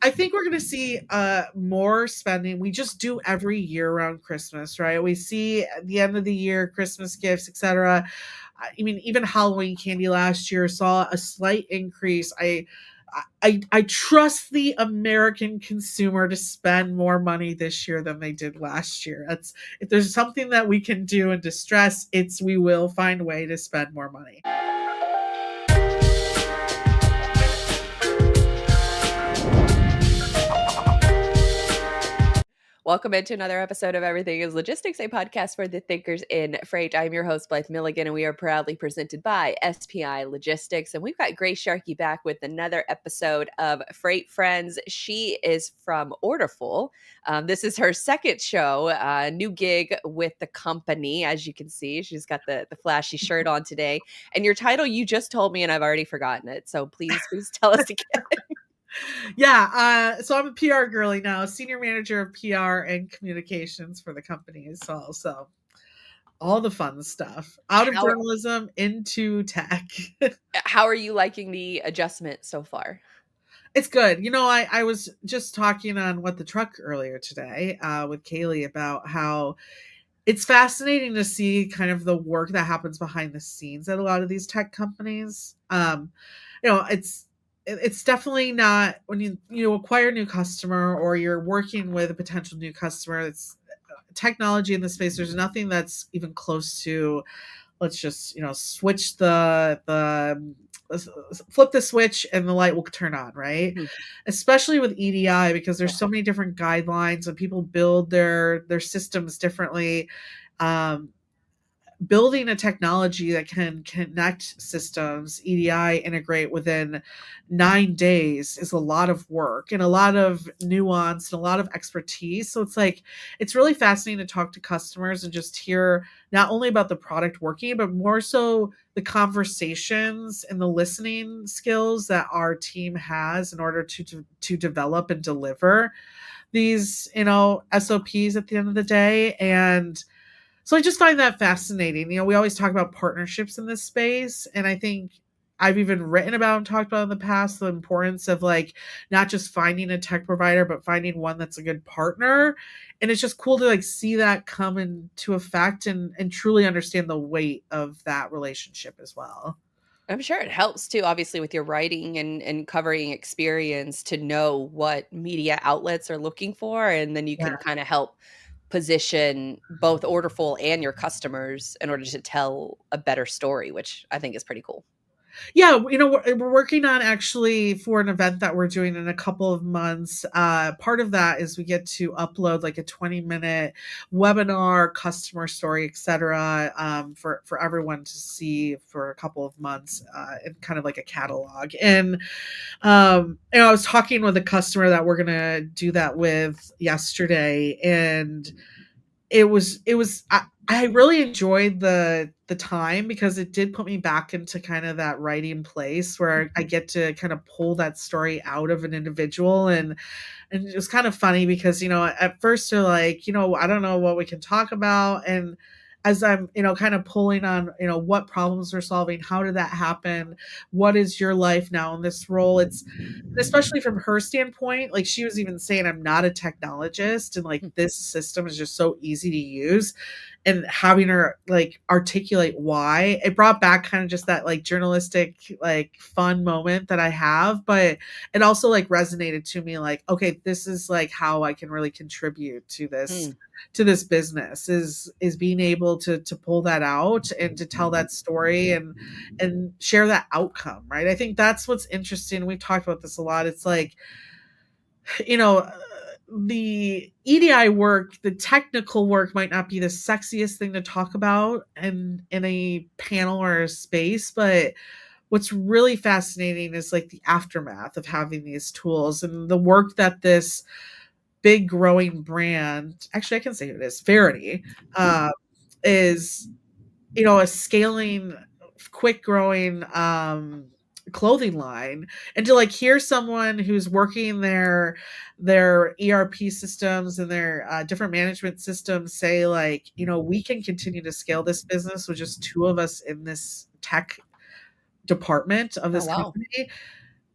I think we're going to see more spending. We just do every year around Christmas, right? We see at the end of the year Christmas gifts, etc. I mean, even Halloween candy last year saw a slight increase. I trust the American consumer to spend more money this year than they did last year. That's if there's something that we can do in distress, it's we will find a way to spend more money. Welcome into another episode of Everything is Logistics, a podcast for the thinkers in freight. I'm your host, Blythe Milligan, and we are proudly presented by SPI Logistics. And we've got Grace Sharkey back with another episode of Freight Friends. She is from Orderful. This is her second show, new gig with the company. As you can see, she's got the flashy shirt on today. And your title, you just told me, and I've already forgotten it. So please tell us again. Yeah, so I'm a PR girly now, senior manager of PR and communications for the company. So all the fun stuff out of journalism into tech. How are you liking the adjustment so far? It's good. You know, I was just talking on What the Truck earlier today with Kaylee about how it's fascinating to see kind of the work that happens behind the scenes at a lot of these tech companies. You know, it's definitely not when you acquire a new customer or you're working with a potential new customer. It's technology in the space. There's nothing that's even close to let's just switch flip the switch and the light will turn on, right? Mm-hmm. Especially with EDI, because there's so many different guidelines and people build their systems differently. Building a technology that can connect systems, EDI, integrate within 9 days is a lot of work and a lot of nuance and a lot of expertise. So it's really fascinating to talk to customers and just hear not only about the product working, but more so the conversations and the listening skills that our team has in order to develop and deliver these, SOPs at the end of the day. And so I just find that fascinating. We always talk about partnerships in this space. And I think I've even written about and talked about in the past the importance of not just finding a tech provider, but finding one that's a good partner. And it's just cool to see that come into effect and truly understand the weight of that relationship as well. I'm sure it helps too, obviously, with your writing and covering experience to know what media outlets are looking for. And then you Yeah. can kind of help position both Orderful and your customers in order to tell a better story, which I think is pretty cool. Yeah, we're working on actually for an event that we're doing in a couple of months. Part of that is we get to upload like a 20-minute webinar, customer story, etc., for everyone to see for a couple of months, in kind of like a catalog. And I was talking with a customer that we're gonna do that with yesterday, and I really enjoyed the time because it did put me back into kind of that writing place where I get to kind of pull that story out of an individual. And it was kind of funny because at first they're like, I don't know what we can talk about. And as I'm kind of pulling on what problems we're solving, how did that happen, what is your life now in this role, it's especially from her standpoint, like she was even saying, I'm not a technologist and this system is just so easy to use. And having her articulate why, it brought back kind of just that journalistic fun moment that I have. But it also resonated to me okay, this is how I can really contribute to this business is being able to pull that out and to tell that story and share that outcome, right? I think that's what's interesting. We've talked about this a lot. It's you know the EDI work, the technical work might not be the sexiest thing to talk about in a panel or a space, but what's really fascinating is the aftermath of having these tools and the work that this big growing brand, actually I can say who it is, Verity, is a scaling, quick growing clothing line. And to hear someone who's working their ERP systems and their different management systems say we can continue to scale this business with just two of us in this tech department of Oh, this wow. company.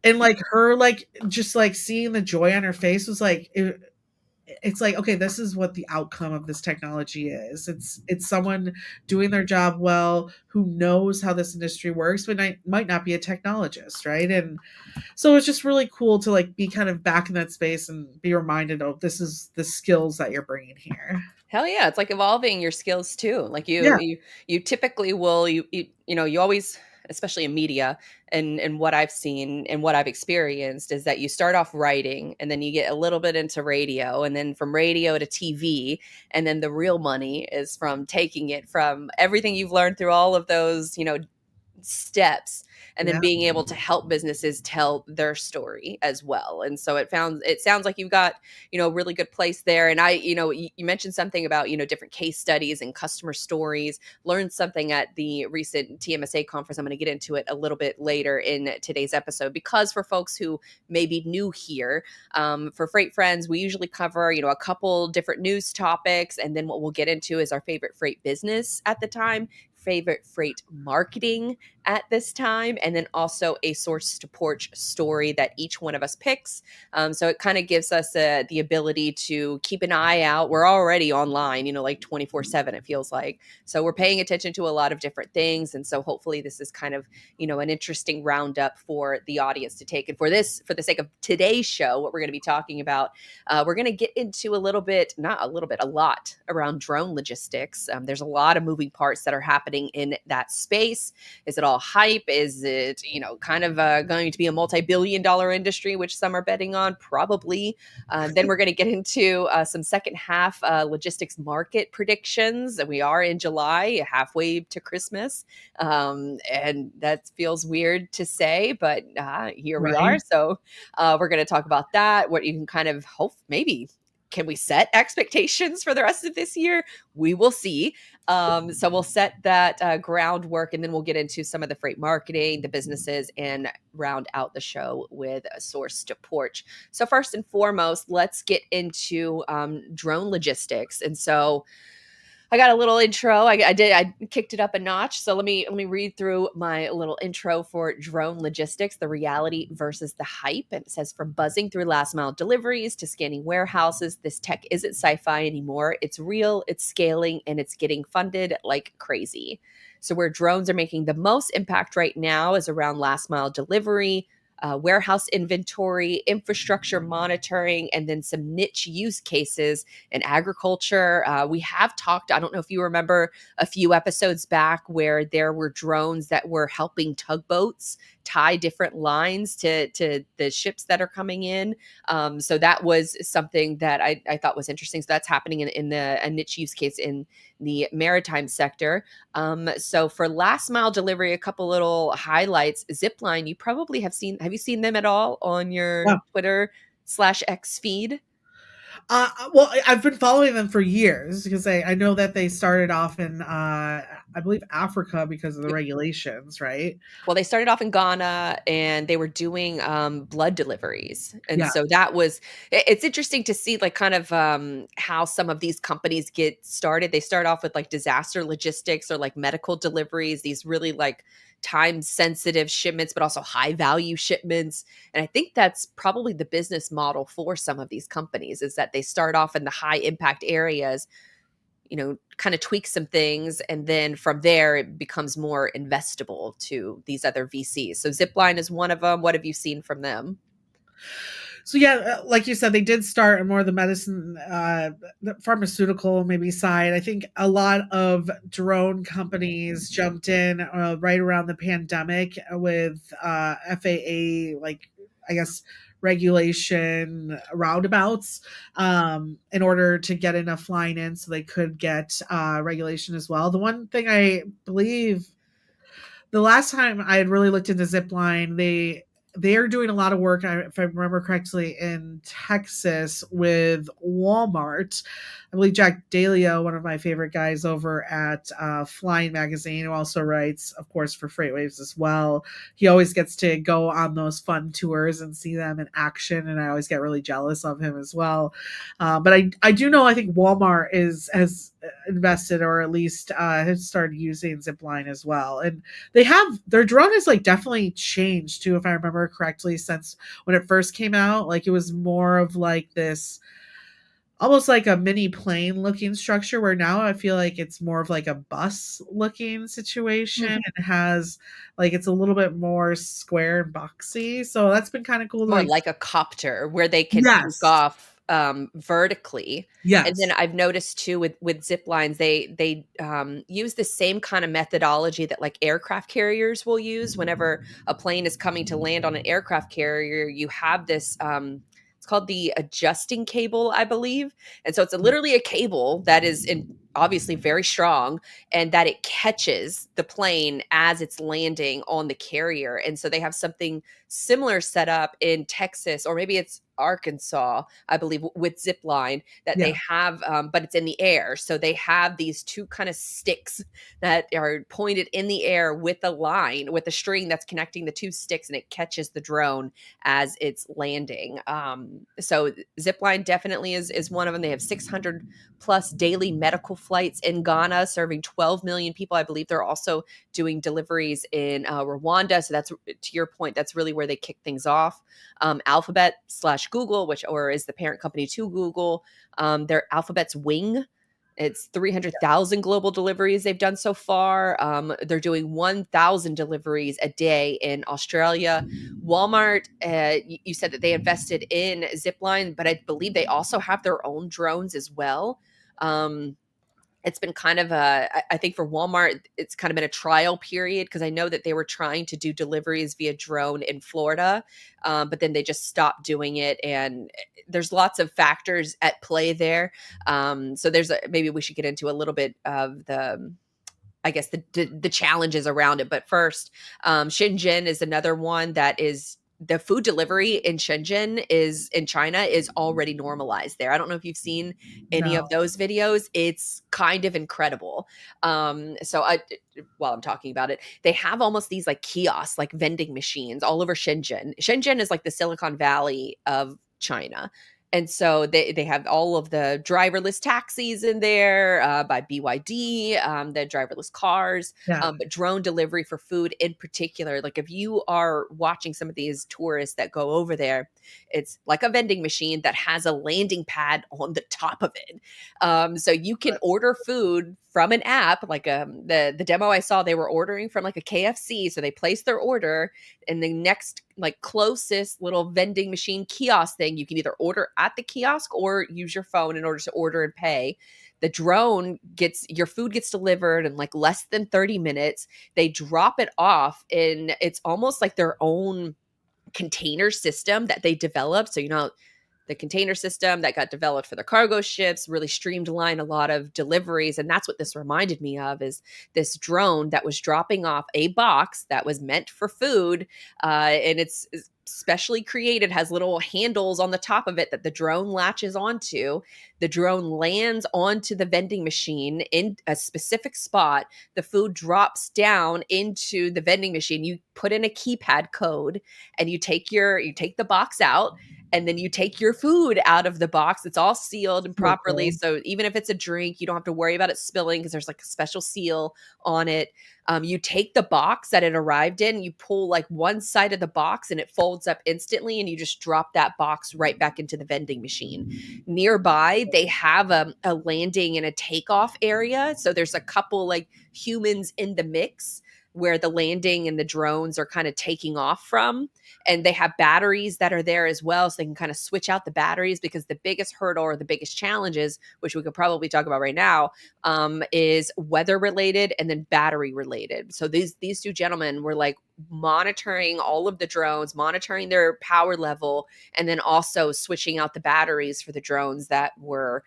And like her, like just like seeing the joy on her face was like it's like, okay, this is what the outcome of this technology is. It's someone doing their job well who knows how this industry works, but might not be a technologist, right? And so it's just really cool to like be kind of back in that space and be reminded, oh, this is the skills that you're bringing here. Hell yeah, it's like evolving your skills too. Like Yeah, you typically will you always, especially in media, and what I've seen and what I've experienced is that you start off writing and then you get a little bit into radio and then from radio to TV, and then the real money is from taking it from everything you've learned through all of those, steps, and then yeah, being able to help businesses tell their story as well. And so it sounds like you've got, a really good place there. And you mentioned something about, different case studies and customer stories. Learned something at the recent TMSA conference. I'm going to get into it a little bit later in today's episode, because for folks who may be new here, for Freight Friends, we usually cover, a couple different news topics. And then what we'll get into is our favorite freight business at the time, favorite freight marketing at this time, and then also a source to porch story that each one of us picks. So it kind of gives us the ability to keep an eye out. We're already online, like 24/7, it feels like. So we're paying attention to a lot of different things. And so hopefully this is kind of, an interesting roundup for the audience to take. And for the sake of today's show, what we're going to be talking about, we're going to get into a lot around drone logistics. There's a lot of moving parts that are happening in that space. Is it all hype? Is it, kind of going to be a multi-billion-dollar industry, which some are betting on? Probably. Then we're going to get into some second half logistics market predictions. We are in July, halfway to Christmas. And that feels weird to say, but here we are. right. So we're going to talk about that, what you can kind of hope maybe. Can we set expectations for the rest of this year? We will see. So we'll set that groundwork, and then we'll get into some of the freight marketing, the businesses, and round out the show with a source to porch. So first and foremost, let's get into drone logistics. And so I got a little intro. I kicked it up a notch. So let me read through my little intro for drone logistics, the reality versus the hype. And it says, from buzzing through last mile deliveries to scanning warehouses, this tech isn't sci-fi anymore. It's real, it's scaling, and it's getting funded like crazy. So where drones are making the most impact right now is around last mile delivery, warehouse inventory, infrastructure monitoring, and then some niche use cases in agriculture. We have talked, I don't know if you remember a few episodes back where there were drones that were helping tugboats tie different lines to the ships that are coming in. So that was something that I thought was interesting. So that's happening in the a niche use case in the maritime sector. So for last mile delivery, a couple little highlights. Zipline, you probably have you seen them at all on your Yeah. Twitter/X feed? Well, I've been following them for years because I know that they started off in I believe Africa because of the regulations, right? Well, they started off in Ghana and they were doing blood deliveries. And Yeah, so it's interesting to see like kind of how some of these companies get started. They start off with like disaster logistics or like medical deliveries, these really like time sensitive shipments, but also high value shipments. And I think that's probably the business model for some of these companies, is that they start off in the high impact areas, kind of tweak some things. And then from there, it becomes more investable to these other VCs. So Zipline is one of them. What have you seen from them? so yeah, like you said, they did start on more of the medicine, the pharmaceutical maybe side. I think a lot of drone companies jumped in right around the pandemic with FAA, like I guess regulation roundabouts, in order to get enough flying in so they could get regulation as well. The one thing I believe the last time I had really looked into Zipline, they are doing a lot of work, if I remember correctly, in Texas with Walmart. I believe Jack Dalio, one of my favorite guys over at Flying Magazine, who also writes, of course, for Freightwaves as well. He always gets to go on those fun tours and see them in action, and I always get really jealous of him as well. But I do know, I think Walmart invested, or at least has started using Zipline as well. And they have their drone has like definitely changed too, if I remember correctly, since when it first came out. Like it was more of like this almost like a mini plane looking structure, where now I feel like it's more of like a bus looking situation, and it has like it's a little bit more square and boxy. So that's been kind of cool to More like like a copter where they can take yes. off, vertically. And then Yes. I've noticed too with zip lines, they use the same kind of methodology that like aircraft carriers will use. Whenever a plane is coming to land on an aircraft carrier, you have this, it's called the adjusting cable, I believe. And so it's literally a cable that is obviously very strong, and that it catches the plane as it's landing on the carrier. And so they have something similar setup in Texas, or maybe it's Arkansas, I believe, with Zipline that they Yeah. have, but it's in the air. So they have these two kind of sticks that are pointed in the air with a line, with a string that's connecting the two sticks, and it catches the drone as it's landing. So Zipline definitely is one of them. They have 600 plus daily medical flights in Ghana, serving 12 million people. I believe they're also doing deliveries in Rwanda. So that's, to your point, that's really where they kick things off. Alphabet slash Google, which or is the parent company to Google, their Alphabet's Wing. It's 300,000 global deliveries they've done so far. They're doing 1,000 deliveries a day in Australia. Walmart, you said that they invested in Zipline, but I believe they also have their own drones as well. It's been kind of I think for Walmart, it's kind of been a trial period, because I know that they were trying to do deliveries via drone in Florida, but then they just stopped doing it. And there's lots of factors at play there. So maybe we should get into a little bit of the, I guess, the challenges around it. But first, Shenzhen is another one that is, the food delivery in Shenzhen is in China is already normalized there. I don't know if you've seen any of No. those videos. It's kind of incredible. While I'm talking about it, they have almost these like kiosks, like vending machines all over Shenzhen. Shenzhen is like the Silicon Valley of China. And so they have all of the driverless taxis in there, by BYD, the driverless cars, Yeah. but drone delivery for food in particular. Like if you are watching some of these tourists that go over there, it's like a vending machine that has a landing pad on the top of it. So you can order food from an app. Like the demo I saw, they were ordering from like a KFC. So they placed their order, and the next like closest little vending machine kiosk thing, you can either order at the kiosk or use your phone in order to order and pay. The drone gets your food gets delivered in like less than 30 minutes. They drop it off, and it's almost like their own container system that they developed. So, the container system that got developed for the cargo ships really streamlined a lot of deliveries. And that's what this reminded me of, is this drone that was dropping off a box that was meant for food. And it's specially created, has little handles on the top of it that the drone latches onto. The drone lands onto the vending machine in a specific spot. The food drops down into the vending machine. You put in a keypad code, and you take the box out, and then you take your food out of the box. It's all sealed and So properly. cool. So even if it's a drink, you don't have to worry about it spilling, because there's like a special seal on it. You take the box that it arrived in, you pull like one side of the box, and it folds up instantly, and you just drop that box right back into the vending machine. Nearby, they have a landing and a takeoff area. So there's a couple like humans in the mix, where the landing and the drones are kind of taking off from. And they have batteries that are there as well, so they can kind of switch out the batteries, because the biggest hurdle or the biggest challenges, which we could probably talk about right now, is weather related and then battery related. So these two gentlemen were like monitoring all of the drones, monitoring their power level, and then also switching out the batteries for the drones that were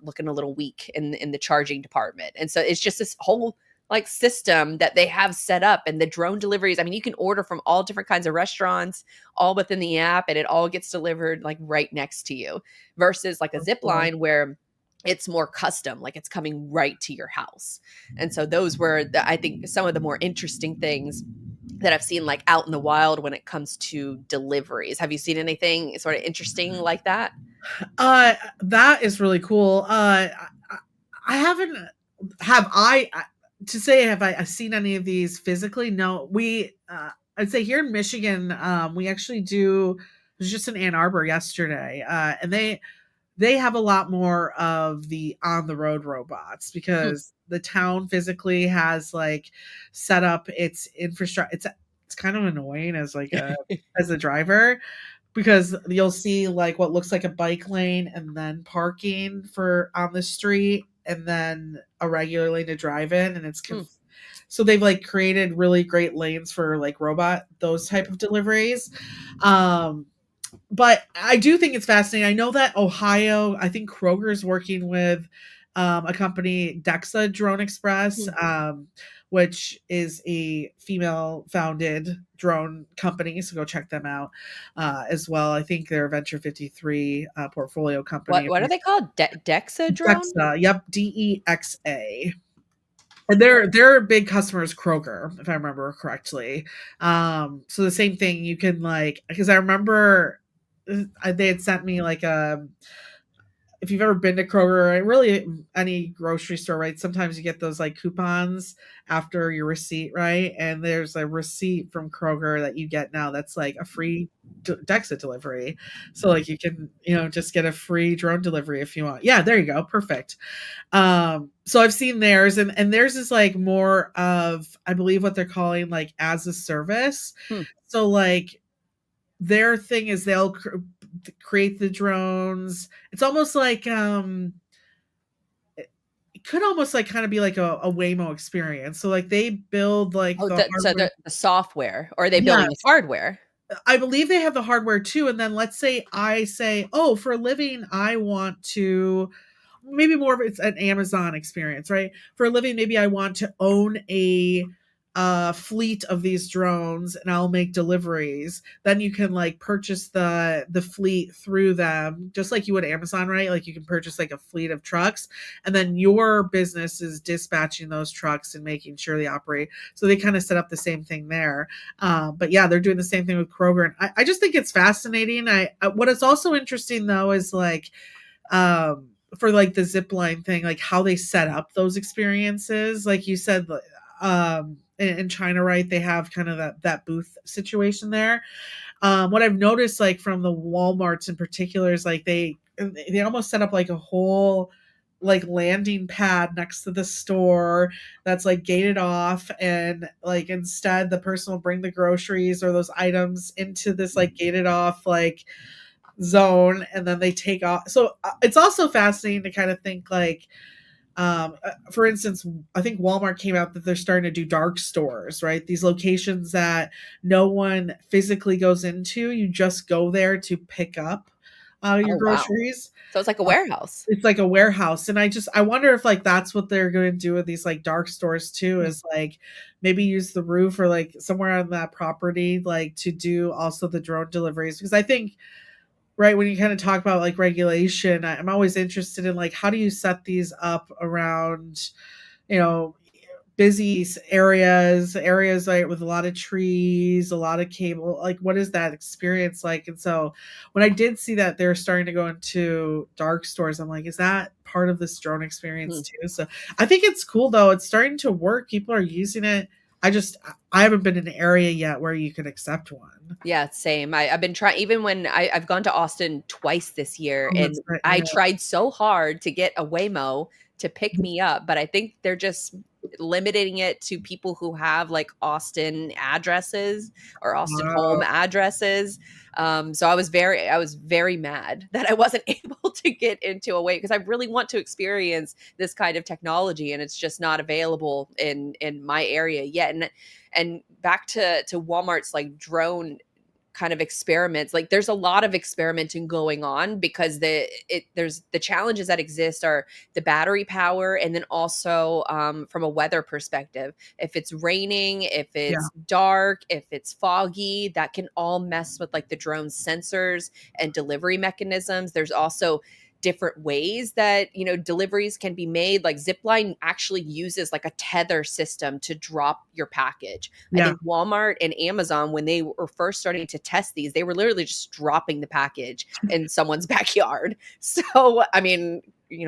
looking a little weak in the charging department. And so it's just this whole like system that they have set up. And the drone deliveries, I mean, you can order from all different kinds of restaurants all within the app, and it all gets delivered like right next to you, versus like a So zip cool. line where it's more custom, like it's coming right to your house. And so those were I think some of the more interesting things that I've seen like out in the wild when it comes to deliveries. Have you seen anything sort of interesting like that? That is really cool. I haven't have I to say have I seen any of these physically? No, I'd say here in Michigan, we actually do. It was just in Ann Arbor yesterday, and they have a lot more of the on the road robots Hmm. because the town physically has like set up its infrastructure. It's kind of annoying as like a driver because you'll see like what looks like a bike lane and then parking for on the street and then a regular lane to drive in and Hmm. so they've like created really great lanes for like robot those type of deliveries. um but I do think it's fascinating. I know that Ohio, I think Kroger's working with a company, Dexa Drone Express, Hmm. which is a female founded drone company. So go check them out as well. I think they're a Venture 53 portfolio company. What are they called? Dexadrone? Dexa, yep, Dexa. And Huh. their big customer is Kroger, if I remember correctly. So the same thing you can like because I remember they had sent me like a if you've ever been to Kroger or really any grocery store, right? Sometimes you get those like coupons after your receipt, right? And there's a receipt from Kroger that you get now that's like a free Dexa delivery. So like you can, just get a free drone delivery if you want. Yeah, there you go. Perfect. So I've seen theirs and theirs is like more of I believe what they're calling like as a service. Hmm. So like their thing is they'll create the drones. It's almost like it could almost like kind of be like a Waymo experience. So like they build like Oh, the so hardware. the software, or are they building the Yes. hardware? I believe they have the hardware too. And then let's say I say, oh, for a living, I want to maybe more of it's an Amazon experience, right? For a living, maybe I want to own a fleet of these drones and I'll make deliveries. Then you can like purchase the fleet through them, just like you would Amazon, right? Like you can purchase like a fleet of trucks, and then your business is dispatching those trucks and making sure they operate. So they kind of set up the same thing there. But yeah, they're doing the same thing with Kroger, and I just think it's fascinating. What is also interesting though is like for like the zip line thing, like how they set up those experiences. Like you said, in China, right? They have kind of that booth situation there. What I've noticed, like from the WalMarts in particular, is like they almost set up like a whole like landing pad next to the store that's like gated off and like instead the person will bring the groceries or those items into this like gated off like zone and then they take off. So it's also fascinating to kind of think like for instance, I think Walmart came out that they're starting to do dark stores, right? These locations that no one physically goes into, you just go there to pick up your Oh, wow. groceries. So it's like a Uh, warehouse. it's like a warehouse, and I wonder if like that's what they're going to do with these like dark stores too. Hmm. Is like maybe use the roof or like somewhere on that property like to do also the drone deliveries because I think right when you kind of talk about like regulation, I'm always interested in like how do you set these up around you know busy areas like with a lot of trees, a lot of cable, like what is that experience like? And so when I did see that they're starting to go into dark stores, I'm like, is that part of this drone Hmm. experience too? So I think it's cool though, it's starting to work, people are using it. I haven't been in an area yet where you can accept one. Yeah, same. I've been trying, even when I've gone to Austin twice this year, Oh, that's and right. I tried so hard to get a Waymo to pick me up, but I think they're just limiting it to people who have like Austin addresses or Austin home Wow. addresses. So I was very mad that I wasn't able to get into a way because I really want to experience this kind of technology, and it's just not available in my area yet. And back to Walmart's like drone kind of experiments, like there's a lot of experimenting going on because there's the challenges that exist are the battery power, and then also from a weather perspective, if it's raining, if Yeah. it's dark, if it's foggy, that can all mess with like the drone's sensors and delivery mechanisms. There's also different ways that deliveries can be made. Like Zipline actually uses like a tether system to drop your package. I Yeah. think Walmart and Amazon, when they were first starting to test these, they were literally just dropping the package in someone's backyard. So I mean,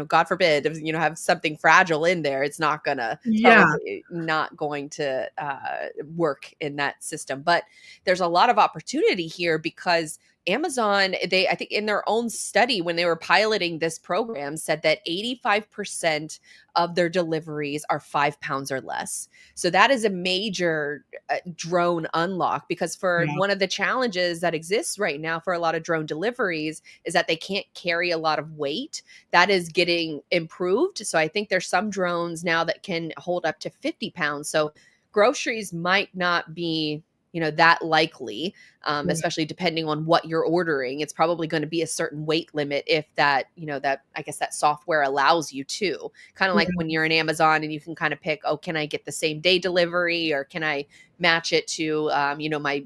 God forbid, if, have something fragile in there, it's not gonna Yeah. probably not going to work in that system. But there's a lot of opportunity here because Amazon, I think in their own study when they were piloting this program, said that 85% of their deliveries are 5 pounds or less. So that is a major drone unlock, because for Yeah. one of the challenges that exists right now for a lot of drone deliveries is that they can't carry a lot of weight. That is getting improved. So I think there's some drones now that can hold up to 50 pounds. So groceries might not be that likely, especially depending on what you're ordering. It's probably going to be a certain weight limit, if that that I guess that software allows you to, kind of Yeah. like when you're in Amazon and you can kind of pick, oh, can I get the same day delivery, or can I match it to my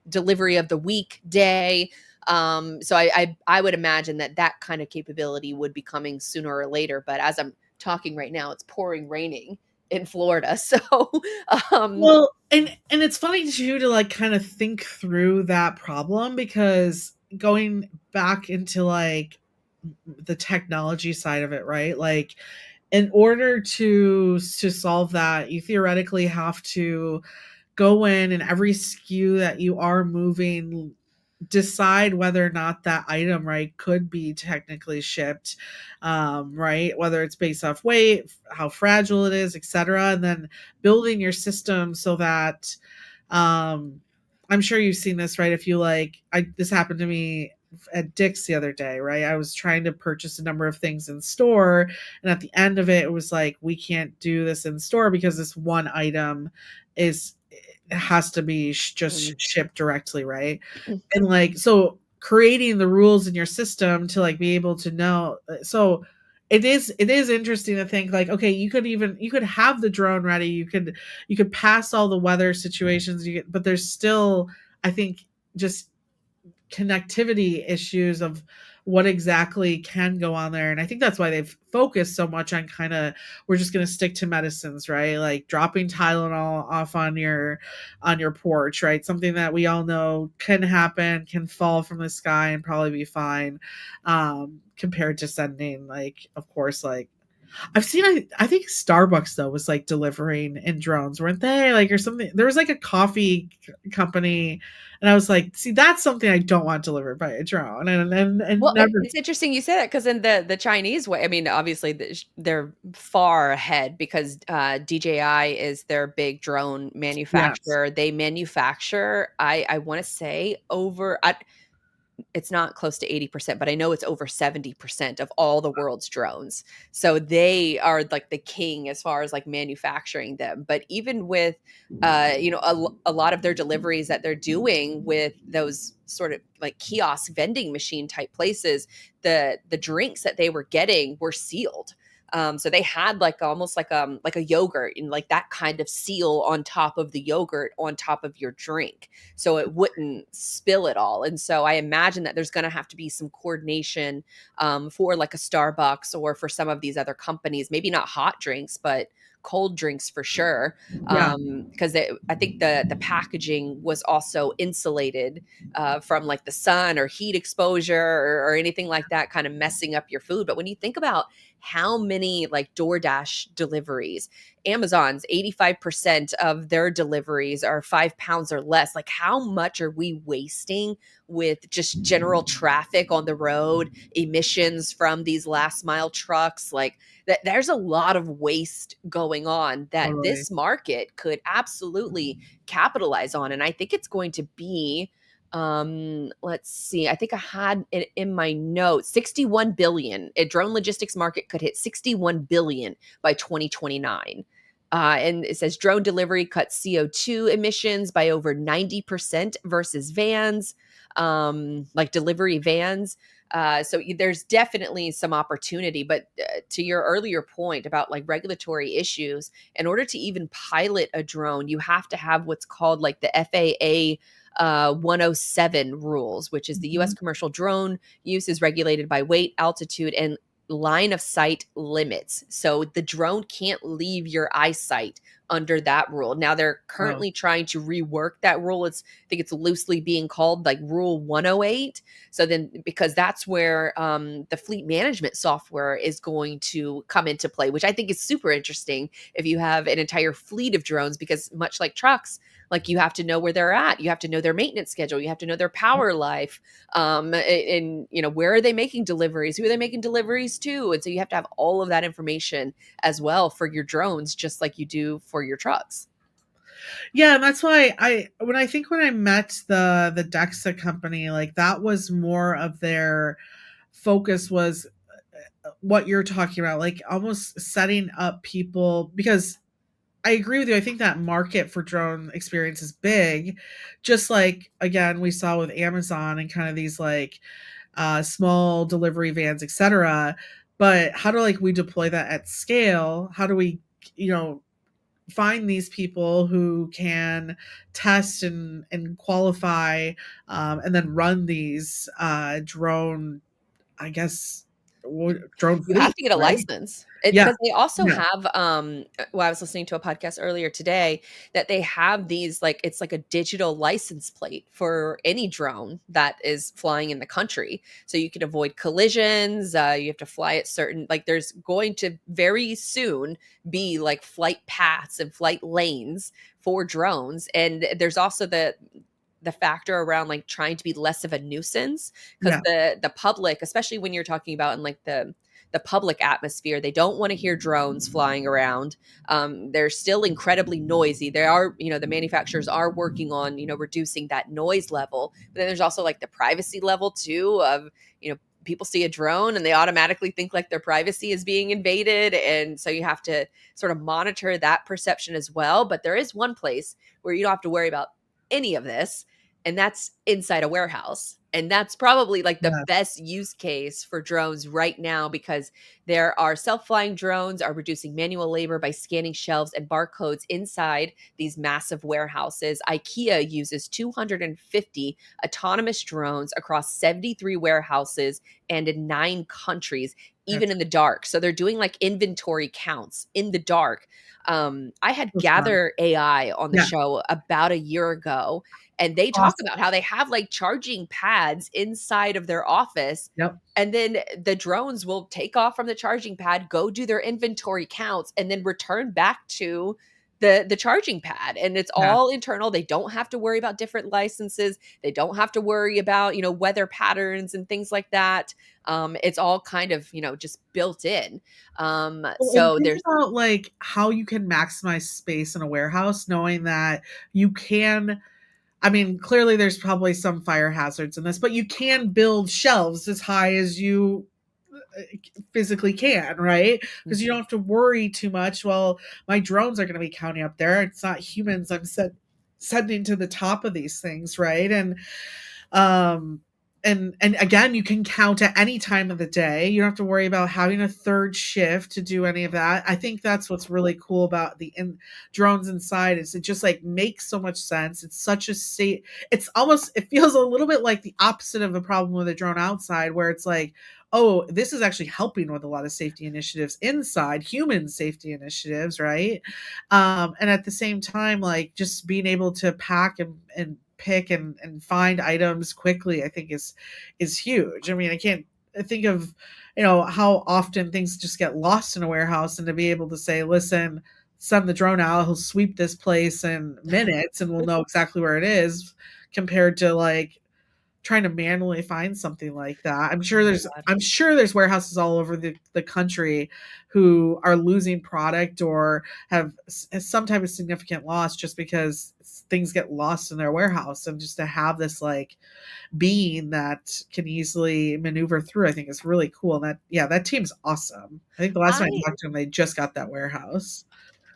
delivery of the week day. So I would imagine that kind of capability would be coming sooner or later. But as I'm talking right now, it's pouring raining in Florida. So um Well, and it's funny too to like kind of think through that problem, because going back into like the technology side of it, right? Like in order to solve that, you theoretically have to go in and every SKU that you are moving, decide whether or not that item, right, could be technically shipped, right, whether it's based off weight, how fragile it is, etc., and then building your system so that, um I'm sure you've seen this, right? If you like, this happened to me at Dick's the other day, right? I was trying to purchase a number of things in store, and at the end of it, it was like, we can't do this in store because this one item is, it has to be just mm, shipped directly, right? mm, And like, so creating the rules in your system to like be able to know, so it is interesting to think like, okay, you could have the drone ready, you could pass all the weather situations, but there's still, I think, just connectivity issues of what exactly can go on there. And I think that's why they've focused so much on kind of, we're just going to stick to medicines, right? Like dropping Tylenol off on your porch, right? Something that we all know can happen, can fall from the sky and probably be fine, compared to sending, like, of course, like, I've seen, I think Starbucks though was like delivering in drones, weren't they? Like, or something. There was like a coffee company, and I was like, see, that's something I don't want delivered by a drone, and well, never. it's interesting you say that, because in the Chinese way, I mean, obviously they're far ahead, because DJI is their big drone Yes. manufacturer. They manufacture, I want to say, it's not close to 80%, but I know it's over 70% of all the world's drones. So they are like the king as far as like manufacturing them. But even with, a lot of their deliveries that they're doing with those sort of like kiosk vending machine type places, the drinks that they were getting were sealed. So they had like almost like a yogurt, and like that kind of seal on top of the yogurt on top of your drink, so it wouldn't spill it all. And so I imagine that there's going to have to be some coordination, for like a Starbucks or for some of these other companies, maybe not hot drinks, but cold drinks for sure. Yeah. Because I think the packaging was also insulated from like the sun or heat exposure, or anything like that kind of messing up your food. But when you think about how many like DoorDash deliveries, Amazon's 85% of their deliveries are 5 pounds or less. Like, how much are we wasting with just general traffic on the road, emissions from these last mile trucks? Like, that there's a lot of waste going on that Totally. this market could absolutely capitalize on. And I think it's going to be, let's see, I think I had it in my notes, 61 billion. A drone logistics market could hit 61 billion by 2029. And it says drone delivery cuts CO2 emissions by over 90% versus vans, like delivery vans. So there's definitely some opportunity. But to your earlier point about like regulatory issues, in order to even pilot a drone, you have to have what's called like the FAA 107 rules, which is the US Mhm. commercial drone use is regulated by weight, altitude, and line of sight limits. So the drone can't leave your eyesight under that rule. Now they're Oh. currently trying to rework that rule. I think it's loosely being called like Rule 108. So then, because that's where the fleet management software is going to come into play, which I think is super interesting if you have an entire fleet of drones, because much like trucks, like you have to know where they're at, you have to know their maintenance schedule, you have to know their power life, and you know, where are they making deliveries, who are they making deliveries to, and so you have to have all of that information as well for your drones, just like you do for your trucks. Yeah, and that's why when I met the Dexa company, like that was more of their focus was what you're talking about, like almost setting up people because I agree with you. I think that market for drone experience is big. Just like again, we saw with Amazon and kind of these like small delivery vans, etc. But how do like we deploy that at scale? How do we, you know, find these people who can test and qualify and then run these drone, I guess, drone You have fleets, to get a right? license. Yeah, Because they also yeah, have, well, I was listening to a podcast earlier today that they have these, like, it's like a digital license plate for any drone that is flying in the country. So you can avoid collisions. You have to fly at certain, like, there's going to very soon be like flight paths and flight lanes for drones. And there's also the factor around like trying to be less of a nuisance, because yeah, the public, especially when you're talking about in like the public atmosphere, they don't want to hear drones flying around. They're still incredibly noisy. They are, you know, the manufacturers are working on, you know, reducing that noise level. But then there's also like the privacy level too of, you know, people see a drone and they automatically think like their privacy is being invaded. And so you have to sort of monitor that perception as well. But there is one place where you don't have to worry about any of this, and that's inside a warehouse. And that's probably like the yeah. best use case for drones right now, because there are self-flying drones are reducing manual labor by scanning shelves and barcodes inside these massive warehouses. IKEA uses 250 autonomous drones across 73 warehouses and in 9 countries, even That's in the dark. So they're doing like inventory counts in the dark. I had so smart. Gather AI on the Yeah, show about a year ago, and they talk awesome. about how they have like charging pads inside of their office. Yep. And then the drones will take off from the charging pad, go do their inventory counts, and then return back to the charging pad. And it's Yeah. all internal. They don't have to worry about different licenses. They don't have to worry about, you know, weather patterns and things like that. It's all kind of, you know, just built in. Well, and So think there's about like how you can maximize space in a warehouse, knowing that you can. I mean, clearly there's probably some fire hazards in this, but you can build shelves as high as you uh, physically can, right? Because you don't Mhm. have to worry too much. Well, my drones are going to be counting up there. It's not humans sending to the top of these things, right? Um and again, you can count at any time of the day. You don't have to worry about having a third shift to do any of that. I think that's what's really cool about drones inside is it just like makes so much sense. It's such a safe. It's almost it feels a little bit like the opposite of a problem with a drone outside, where it's like, oh, this is actually helping with a lot of safety initiatives inside, human safety initiatives, right? And at the same time, like just being able to pack and pick and find items quickly, I think is huge. I mean, I can't think of, you know, how often things just get lost in a warehouse, and to be able to say, listen, send the drone out, he'll sweep this place in minutes and we'll know exactly where it is, compared to like trying to manually find something like that. Oh my God. I'm sure there's warehouses all over the country who are losing product or have some type of significant loss just because things get lost in their warehouse, and just to have this like being that can easily maneuver through, I think is really cool. And that yeah, that team's awesome. I think the last time I I talked to them, they just got that warehouse.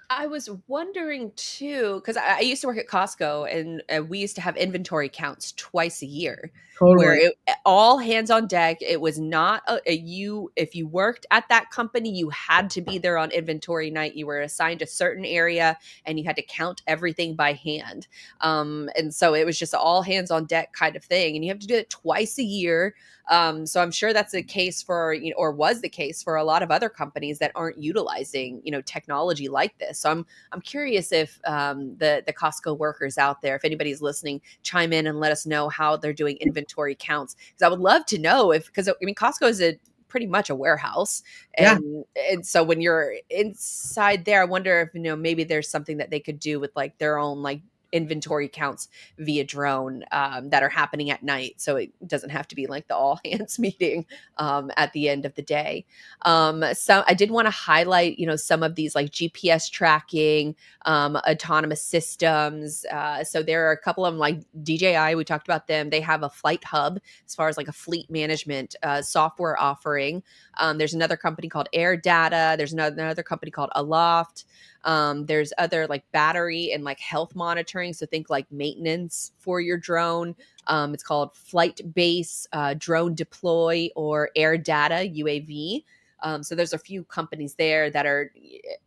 I was wondering too, because I used to work at Costco, and we used to have inventory counts twice a year, where Totally. all hands on deck. It was not you. If you worked at that company, you had to be there on inventory night. You were assigned a certain area, and you had to count everything by hand. And so it was just all hands on deck kind of thing, and you have to do it twice a year. So I'm sure that's the case for, or was the case for a lot of other companies that aren't utilizing, technology like this. So I'm curious if the Costco workers out there, if anybody's listening, chime in and let us know how they're doing inventory counts, because I would love to know if, because I mean Costco is a pretty much a warehouse, Yeah. and so when you're inside there, I wonder if maybe there's something that they could do with like their own like inventory counts via drone, that are happening at night, so it doesn't have to be like the all hands meeting at the end of the day. So I did want to highlight some of these like GPS tracking, autonomous systems. So there are a couple of them like DJI. We talked about them. They have a flight hub as far as like a fleet management software offering. There's another company called Air Data. There's another company called Aloft. There's other like battery and like health monitoring. So think like maintenance for your drone. It's called Flight Base, Drone Deploy, or Air Data UAV. So there's a few companies there that are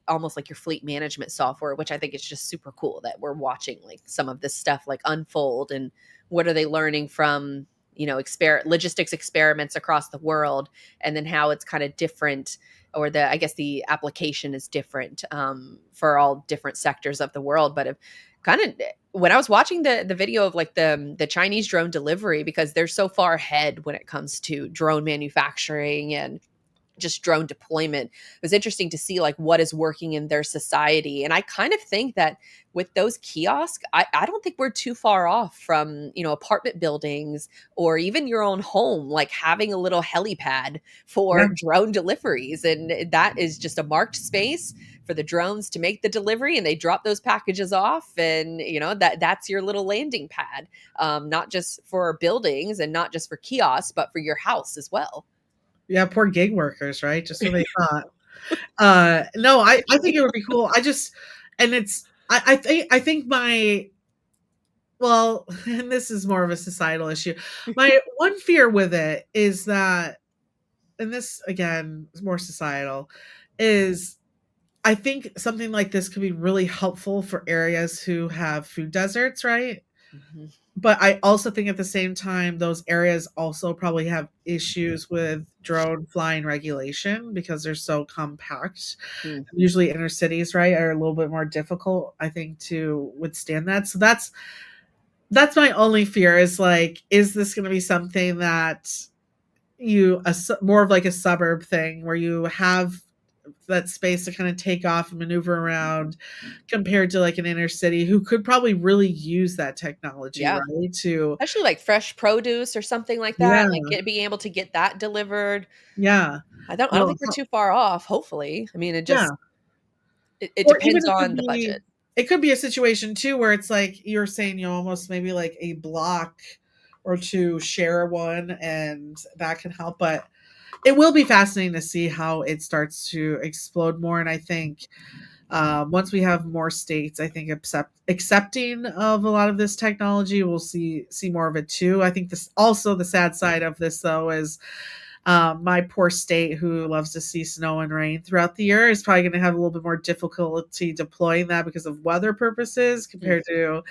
almost like your fleet management software, which I think is just super cool that we're watching like some of this stuff like unfold, and what are they learning from logistics experiments across the world, and then how it's kind of different, or I guess the application is different, for all different sectors of the world. But if kind of when I was watching the video of like the Chinese drone delivery, because they're so far ahead when it comes to drone manufacturing and just drone deployment, it was interesting to see like what is working in their society. And I kind of think that with those kiosks, I don't think we're too far off from apartment buildings or even your own home, like having a little helipad Yeah. for drone deliveries, and that is just a marked space for the drones to make the delivery, and they drop those packages off, and that's your little landing pad, not just for buildings and not just for kiosks, but for your house as well. Yeah, poor gig workers, right? Just when they thought. No, I think it would be cool. I just and it's I think my well, and this is more of a societal issue. My one fear with it is that, and this again is more societal, is I think something like this could be really helpful for areas who have food deserts, right? Mhm. But I also think at the same time, those areas also probably have issues with drone flying regulation because they're so compact. Mm. Usually inner cities, right, are a little bit more difficult, I think, to withstand that. So that's my only fear is like, is this going to be something that more of like a suburb thing where you have that space to kind of take off and maneuver around compared to like an inner city who could probably really use that technology, Yeah. right? To Especially like fresh produce or something like yeah, that, like being able to get that delivered. yeah. I don't Well, think we're too far off, hopefully. I mean, yeah. it Or even depends on the budget. it could be a situation too where it's like you're saying, almost maybe like a block or two share one and that can help. But it will be fascinating to see how it starts to explode more. And I think once we have more states, I think accepting of a lot of this technology, we'll see more of it too. I think this also the sad side of this though is my poor state, who loves to see snow and rain throughout the year, is probably going to have a little bit more difficulty deploying that because of weather purposes Mm. compared to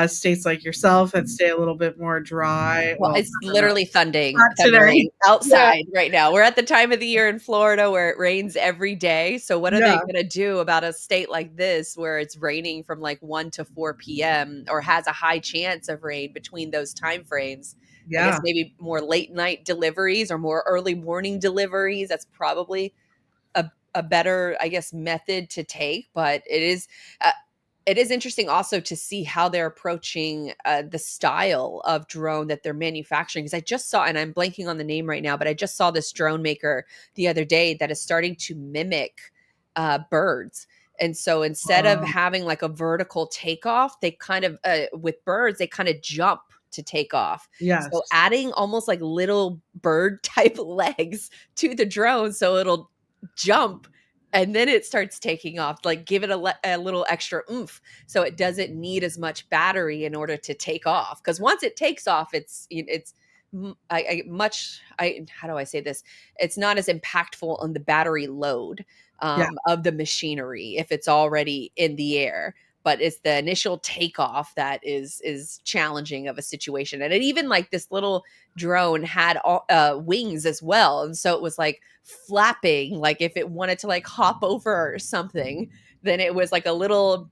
states like yourself that stay a little bit more dry. Well, Well, it's I don't know. literally Not today. thundering Yeah. outside right now. We're at the time of the year in Florida where it rains every day. So what are they Yeah. gonna do about a state like this where it's raining from like 1 to 4 p.m. or has a high chance of rain between those time frames? I guess Yeah. maybe more late night deliveries or more early morning deliveries. That's probably a better, I guess, method to take. But it is interesting also to see how they're approaching the style of drone that they're manufacturing. Because I just saw, and I'm blanking on the name right now, but I just saw this drone maker the other day that is starting to mimic birds. And so instead of Um, having like a vertical takeoff, they kind of, with birds, they kind of jump to take off. So yes. adding almost like little bird type legs to the drone so it'll jump and then it starts taking off, like give it a little extra oomph so it doesn't need as much battery in order to take off, because once it takes off it's much, I how do I say this, it's not as impactful on the battery load Yeah. of the machinery if it's already in the air. but it's the initial takeoff that is challenging of a situation. And it even like this little drone had wings as well, and so it was like flapping, like if it wanted to like hop over or something, then it was like a little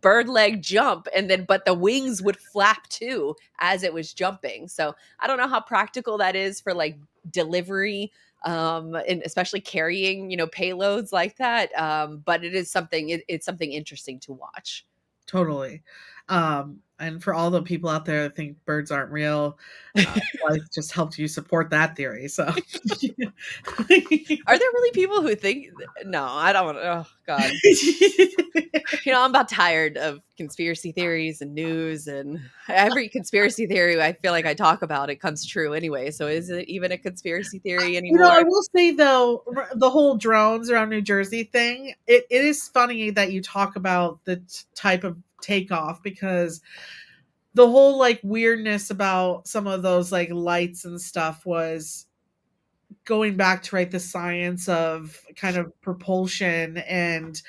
bird leg jump, and then but the wings would flap too as it was jumping. So I don't know how practical that is for like delivery, and especially carrying, payloads like that, but it is something, it's something interesting to watch. Totally. And for all the people out there that think birds aren't real, Blythe just helped you support that theory. So, Are there really people who think no, I don't want to, oh god. I'm about tired of conspiracy theories and news, and every conspiracy theory I feel like I talk about, it comes true anyway. So is it even a conspiracy theory I anymore? will say though, the whole drones around New Jersey thing, it is funny that you talk about the type of takeoff, because the whole like weirdness about some of those like lights and stuff was going back to the science of kind of propulsion, and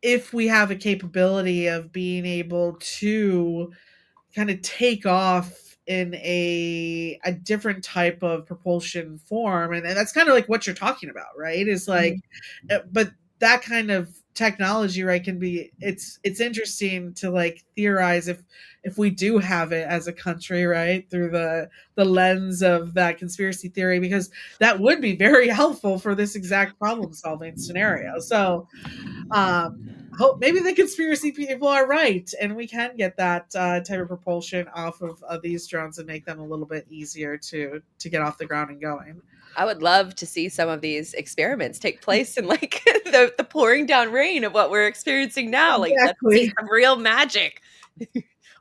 if we have a capability of being able to kind of take off in a different type of propulsion form, and that's kind of like what you're talking about, right? Is like, Mhm. but that kind of technology, right, can be, it's interesting to like theorize if we do have it as a country, right, through the lens of that conspiracy theory, because that would be very helpful for this exact problem solving scenario. So hope maybe the conspiracy people are right, and we can get that type of propulsion off of these drones and make them a little bit easier to get off the ground and going. I would love to see some of these experiments take place in like the pouring down rain of what we're experiencing now. Like, let's see Exactly. some real magic.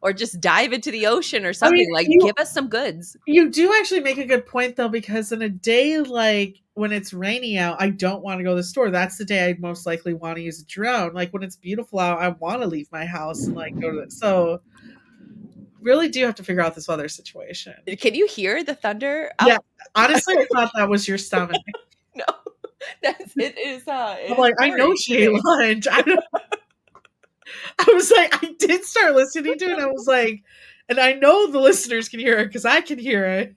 Or just dive into the ocean or I mean, something. Like, give us some goods. you do actually make a good point though, because in a day like when it's rainy out, I don't want to go to the store. That's the day I'd most likely want to use a drone. Like when it's beautiful out, I want to leave my house and like go to so really do have to figure out this weather situation. Can you hear the thunder Yeah, out? honestly, I thought that was your stomach. No, that's it I'm is like, I know pouring she ate today. lunch. I was like, I did start listening to it. I was like, and I know the listeners can hear it because I can hear it.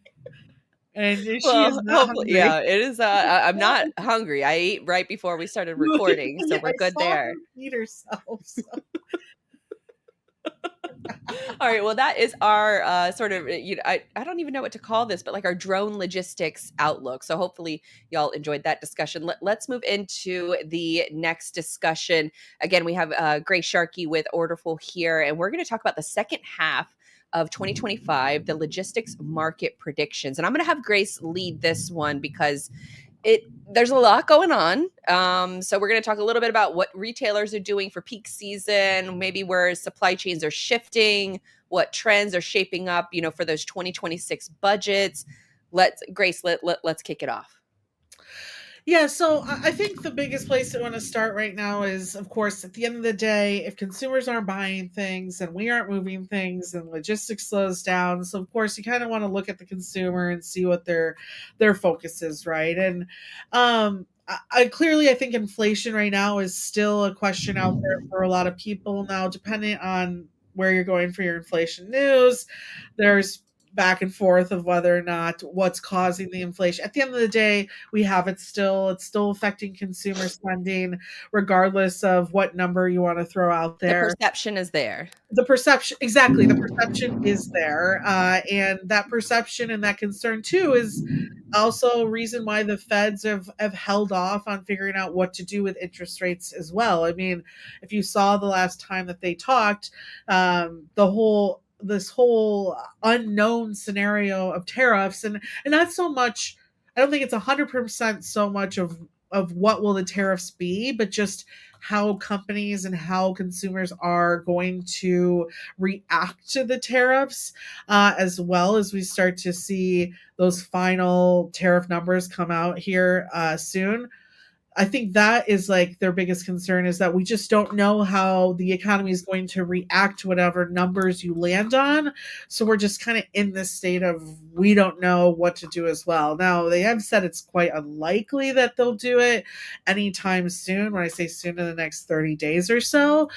And she is Well, not hopefully, yeah, hungry. it is. I'm not hungry. I ate right before we started recording, so Yeah, we're I good saw there. her feed herself. So. All right. Well, that is our sort of, I don't even know what to call this, but like our drone logistics outlook. So hopefully y'all enjoyed that discussion. Let's move into the next discussion. Again, we have Grace Sharkey with Orderful here, and we're going to talk about the second half of 2025, the logistics market predictions. And I'm going to have Grace lead this one because it there's a lot going on. So we're going to talk a little bit about what retailers are doing for peak season, maybe where supply chains are shifting, what trends are shaping up, for those 2026 budgets. Let's kick it off. Yeah, so I think the biggest place I want to start right now is, of course, at the end of the day, if consumers aren't buying things and we aren't moving things and logistics slows down, so of course you kind of want to look at the consumer and see what their focus is, right? And I clearly I think inflation right now is still a question out there for a lot of people now, depending on where you're going for your inflation news. There's back and forth of whether or not what's causing the inflation. At the end of the day, we have it's still affecting consumer spending, regardless of what number you want to throw out The there. perception is there. The perception, exactly, the perception is there, and that perception and that concern too is also a reason why the feds have held off on figuring out what to do with interest rates as well. I mean, if you saw the last time that they talked, the whole this whole unknown scenario of tariffs, and not so much, I don't think it's 100% so much of what will the tariffs be, but just how companies and how consumers are going to react to the tariffs, as well as we start to see those final tariff numbers come out here soon. I think that is like their biggest concern, is that we just don't know how the economy is going to react to whatever numbers you land on. So we're just kind of in this state of we don't know what to do as well. Now, they have said it's quite unlikely that they'll do it anytime soon. When I say soon, in the next 30 days or so,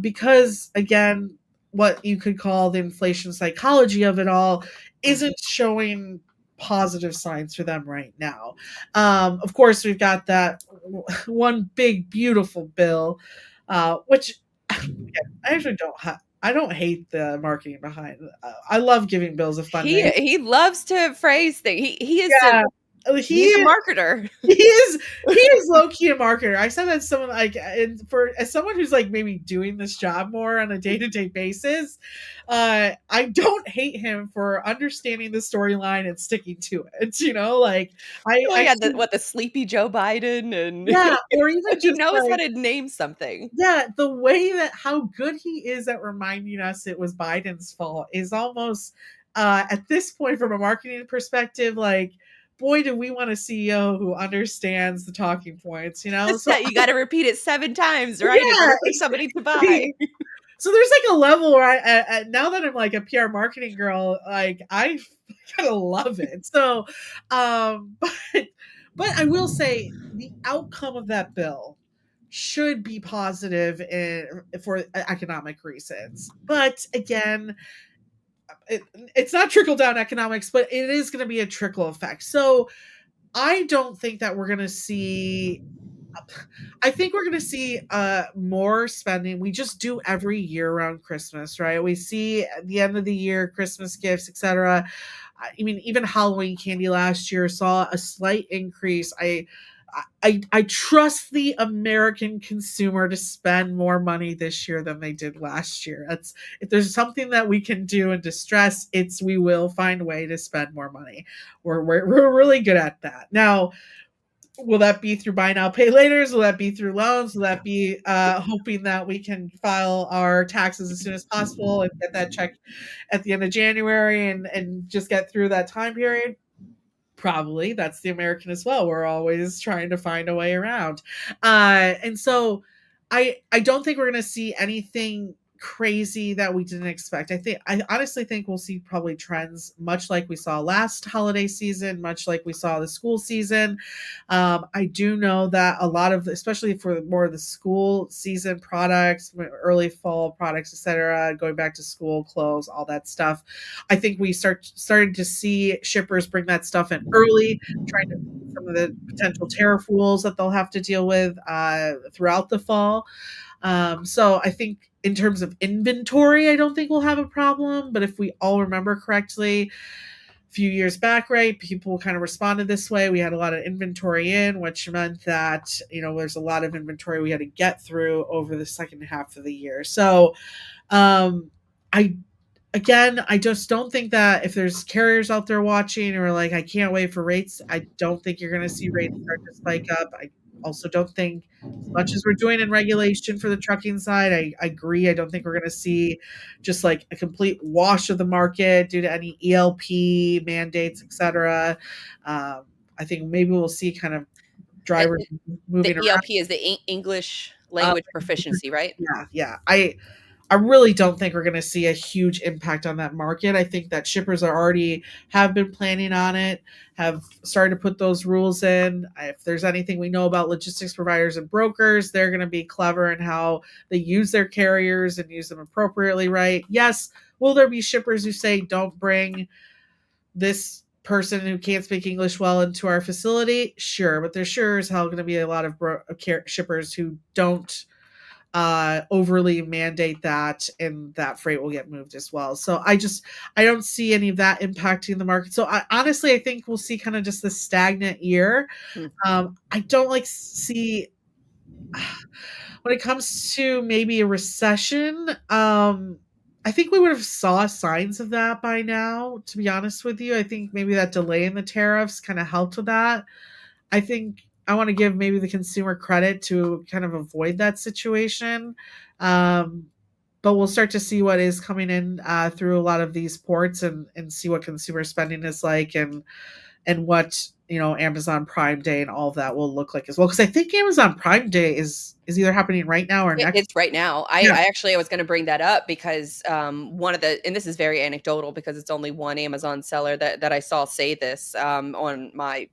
because again, what you could call the inflation psychology of it all isn't showing positive signs for them right now. Of course, we've got that one big, beautiful bill, which I actually I don't hate the marketing behind. I love giving bills a fun name. He loves to phrase things. Yeah, He's a he marketer. he is low key a marketer. I said that someone like, and for as someone who's like maybe doing this job more on a day to day basis, I don't hate him for understanding the storyline and sticking to it. Like Well, I yeah, see, the sleepy Joe Biden, and yeah, or even he just knows how like, to name something. yeah, the way that how good he is at reminding us it was Biden's fault is almost, at this point, from a marketing perspective, like, boy, do we want a CEO who understands the talking points, So You got to repeat it 7 times, right, in yeah, order for somebody to buy. exactly. So there's like a level where now that I'm like a PR marketing girl, like I kind of love it. So, but I will say the outcome of that bill should be positive for economic reasons. But again, it's not trickle down economics, but it is going to be a trickle effect. So I don't think that we're going to see, I think we're going to see more spending. We just do every year around Christmas, right? We see at the end of the year Christmas gifts, etc. I mean, even Halloween candy last year saw a slight increase. I trust the American consumer to spend more money this year than they did last year. That's, if there's something that we can do in distress, it's we will find a way to spend more money. We're really good at that. Now, will that be through buy now, pay laters? Will that be through loans? Will that be hoping that we can file our taxes as soon as possible and get that check at the end of January and just get through that time period? Probably. That's the American as well. We're always trying to find a way around. And so I don't think we're going to see anything crazy that we didn't expect. I honestly think we'll see probably trends much like we saw last holiday season, much like we saw the school season. I do know that a lot of, especially for more of the school season products, early fall products, etc., going back to school clothes, all that stuff, I think we started to see shippers bring that stuff in early, trying to some of the potential tariff rules that they'll have to deal with throughout the fall. So I think in terms of inventory, I don't think we'll have a problem. But if we all remember correctly, a few years back, right, people kind of responded this way. We had a lot of inventory in, which meant that, there's a lot of inventory we had to get through over the second half of the year. So I again, I just don't think that if there's carriers out there watching or like, I can't wait for rates, I don't think you're going to see rates start to spike up. I also don't think, as much as we're doing in regulation for the trucking side, I agree. I don't think we're going to see just like a complete wash of the market due to any ELP mandates, etc. I think maybe we'll see kind of Uh, drivers The moving around. ELP is the English Uh, language proficiency, right? yeah, yeah. I really don't think we're going to see a huge impact on that market. I think that shippers are already have been planning on it, have started to put those rules in. If there's anything we know about logistics providers and brokers, they're going to be clever in how they use their carriers and use them appropriately, right? Yes, will there be shippers who say don't bring this person who can't speak English well into our facility? Sure, but there's sure as hell going to be a lot of shippers who don't overly mandate that, and that freight will get moved as well. So I don't see any of that impacting the market. So honestly, I think we'll see kind of just the stagnant year. Hmm. I don't like see when it comes to maybe a recession. I think we would have saw signs of that by now, to be honest with you. I think maybe that delay in the tariffs kind of helped with that. I think I want to give maybe the consumer credit to kind of avoid that situation. Um, but we'll start to see what is coming in through a lot of these ports and see what consumer spending is like, and what, Amazon Prime Day and all of that will look like as well. Because I think Amazon Prime Day is either happening right now or next. It's right now. Yeah. I was going to bring that up because one of the, and this is very anecdotal because it's only one Amazon seller that I saw say this on my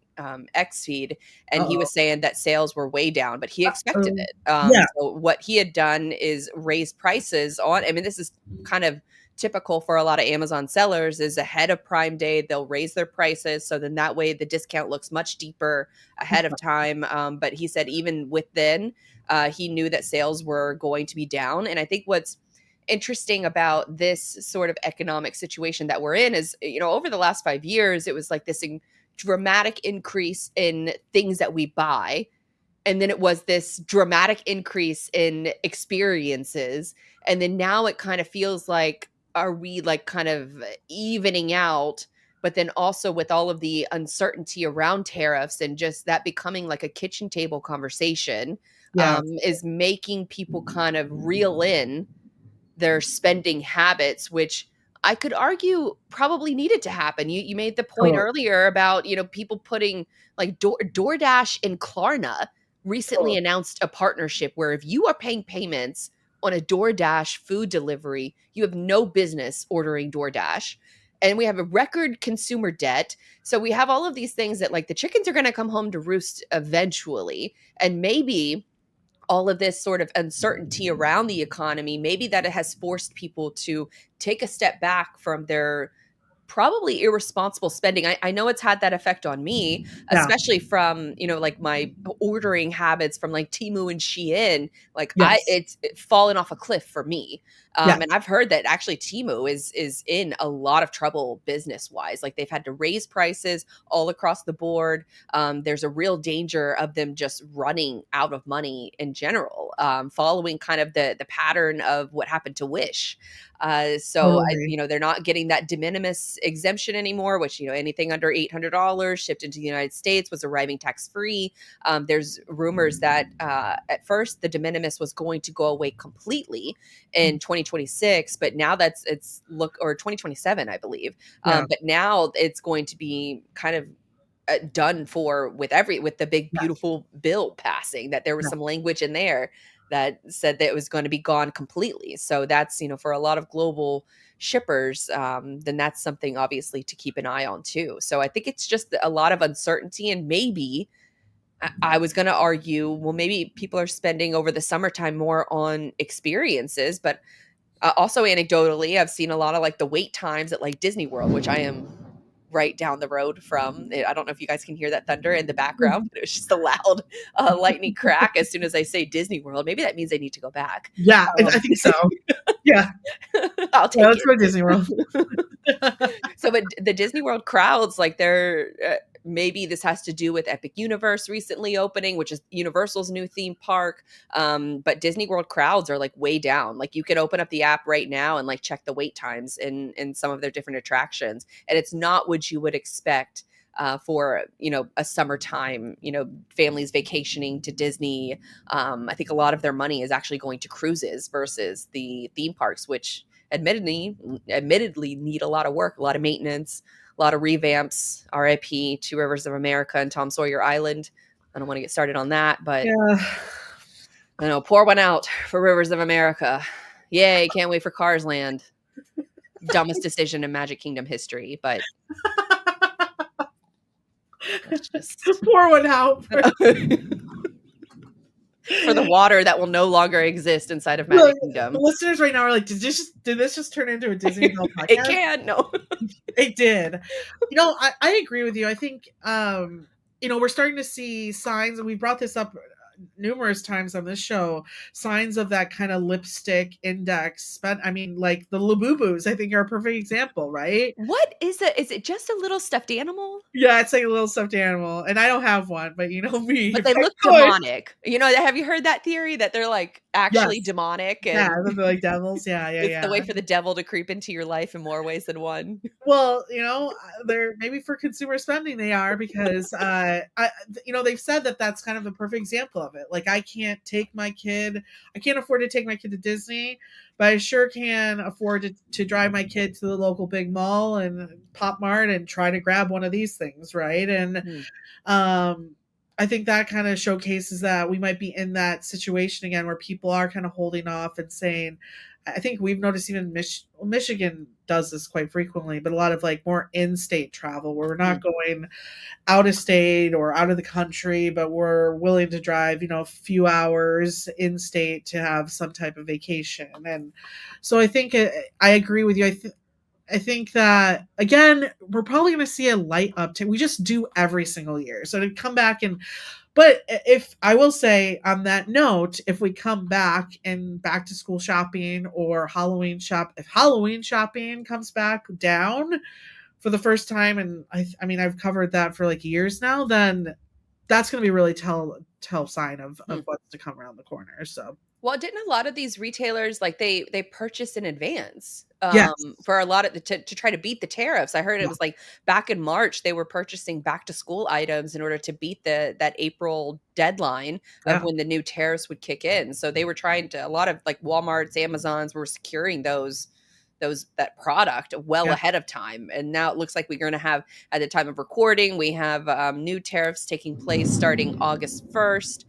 X feed, and he Uh-oh. was saying that sales were way down, but he expected Uh-oh. it. Yeah. So what he had done is raise prices on. I mean, this is kind of typical for a lot of Amazon sellers. Is ahead of Prime Day, they'll raise their prices, so then that way the discount looks much deeper ahead of time. But he said even with then he knew that sales were going to be down. And I think what's interesting about this sort of economic situation that we're in is, over the last 5 years, it was like this dramatic increase in things that we buy. And then it was this dramatic increase in experiences. And then now it kind of feels like, are we like kind of evening out? But then also with all of the uncertainty around tariffs and just that becoming like a kitchen table conversation, Yeah. is making people kind of reel in their spending habits, which I could argue probably needed to happen. You made the point Totally. earlier about, people putting like DoorDash and Klarna recently Totally. announced a partnership where if you are paying payments on a DoorDash food delivery, you have no business ordering DoorDash. And we have a record consumer debt. So we have all of these things that like the chickens are going to come home to roost eventually. And maybe all of this sort of uncertainty around the economy, maybe that it has forced people to take a step back from their probably irresponsible spending. I know it's had that effect on me, Yeah. especially from, like my ordering habits from like Timu and Shein. Like Yes. it's fallen off a cliff for me. Yeah. And I've heard that actually Timu is in a lot of trouble business wise. Like they've had to raise prices all across the board. There's a real danger of them just running out of money in general, following kind of the pattern of what happened to Wish. Totally. They're not getting that de minimis exemption anymore, which, anything under $800 shipped into the United States was arriving tax free. There's rumors that at first the de minimis was going to go away completely in 2026, but now or 2027, I believe. Yeah. But now it's going to be kind of done for with the big Yes. beautiful bill passing, that there was Yeah. some language in there that said that it was going to be gone completely. So that's, for a lot of global shippers, then that's something obviously to keep an eye on too. So I think it's just a lot of uncertainty, and maybe I was going to argue, well, maybe people are spending over the summertime more on experiences, but also anecdotally, I've seen a lot of like the wait times at like Disney World, which I am right down the road from. I don't know if you guys can hear that thunder in the background, but it was just a loud lightning crack as soon as I say Disney World. Maybe that means I need to go back. Yeah. I Um, think so. Yeah. I'll Yeah. take Let's go to Disney World. it. So, but the Disney World crowds, like they're maybe this has to do with Epic Universe recently opening, which is Universal's new theme park. But Disney World crowds are like way down. Like you could open up the app right now and like check the wait times in some of their different attractions, and it's not what you would expect. For a summertime, families vacationing to Disney. I think a lot of their money is actually going to cruises versus the theme parks, which admittedly need a lot of work, a lot of maintenance, a lot of revamps. RIP Two Rivers of America and Tom Sawyer Island. I don't want to get started on that, but Yeah. I know, pour one out for Rivers of America. Yay, can't wait for Cars Land. Dumbest decision in Magic Kingdom history, but that's just Pour one out for for the water that will no longer exist inside of Look, Magic the Kingdom. listeners right now are like, did this just turn into a Disneyville It podcast? can, no. It did. I agree with you. I think we're starting to see signs, and we brought this up numerous times on this show, signs of that kind of lipstick index spent. I mean, like the Labubus, I think are a perfect example, right? What is it? Is it just a little stuffed animal? Yeah, it's like a little stuffed animal. And I don't have one, but you know me, But if they I look could. demonic. Have you heard that theory that they're like actually Yes. demonic, Yeah, and they're like devils. Yeah, yeah, it's the way yeah. for the devil to creep into your life in more ways than one. Well, they're maybe for consumer spending they are because they've said that that's kind of a perfect example of it. Like I can't afford to take my kid to Disney, but I sure can afford to drive my kid to the local big mall and Pop Mart and try to grab one of these things, right? And Hmm. um I think that kind of showcases that we might be in that situation again where people are kind of holding off and saying, I think we've noticed even Michigan does this quite frequently, but a lot of like more in-state travel where we're Hmm. not going out of state or out of the country, but we're willing to drive, a few hours in state to have some type of vacation. And so I think I agree with you. I think that again, we're probably going to see a light uptick. We just do every single year. So to come back and but if I will say on that note, if we come back and back to school shopping or if Halloween shopping comes back down for the first time, and I mean I've covered that for like years now, then that's going to be really tell sign Hmm. of what's to come around the corner. So Well, didn't a lot of these retailers like they purchase in advance yes, for a lot of to try to beat the tariffs? I heard it yeah, was like back in March they were purchasing back to school items in order to beat that April deadline of yeah, when the new tariffs would kick in. So they were trying to a lot of like Walmart's, Amazons were securing that product well yeah, ahead of time. And now it looks like we're going to have at the time of recording we have new tariffs taking place starting August 1st.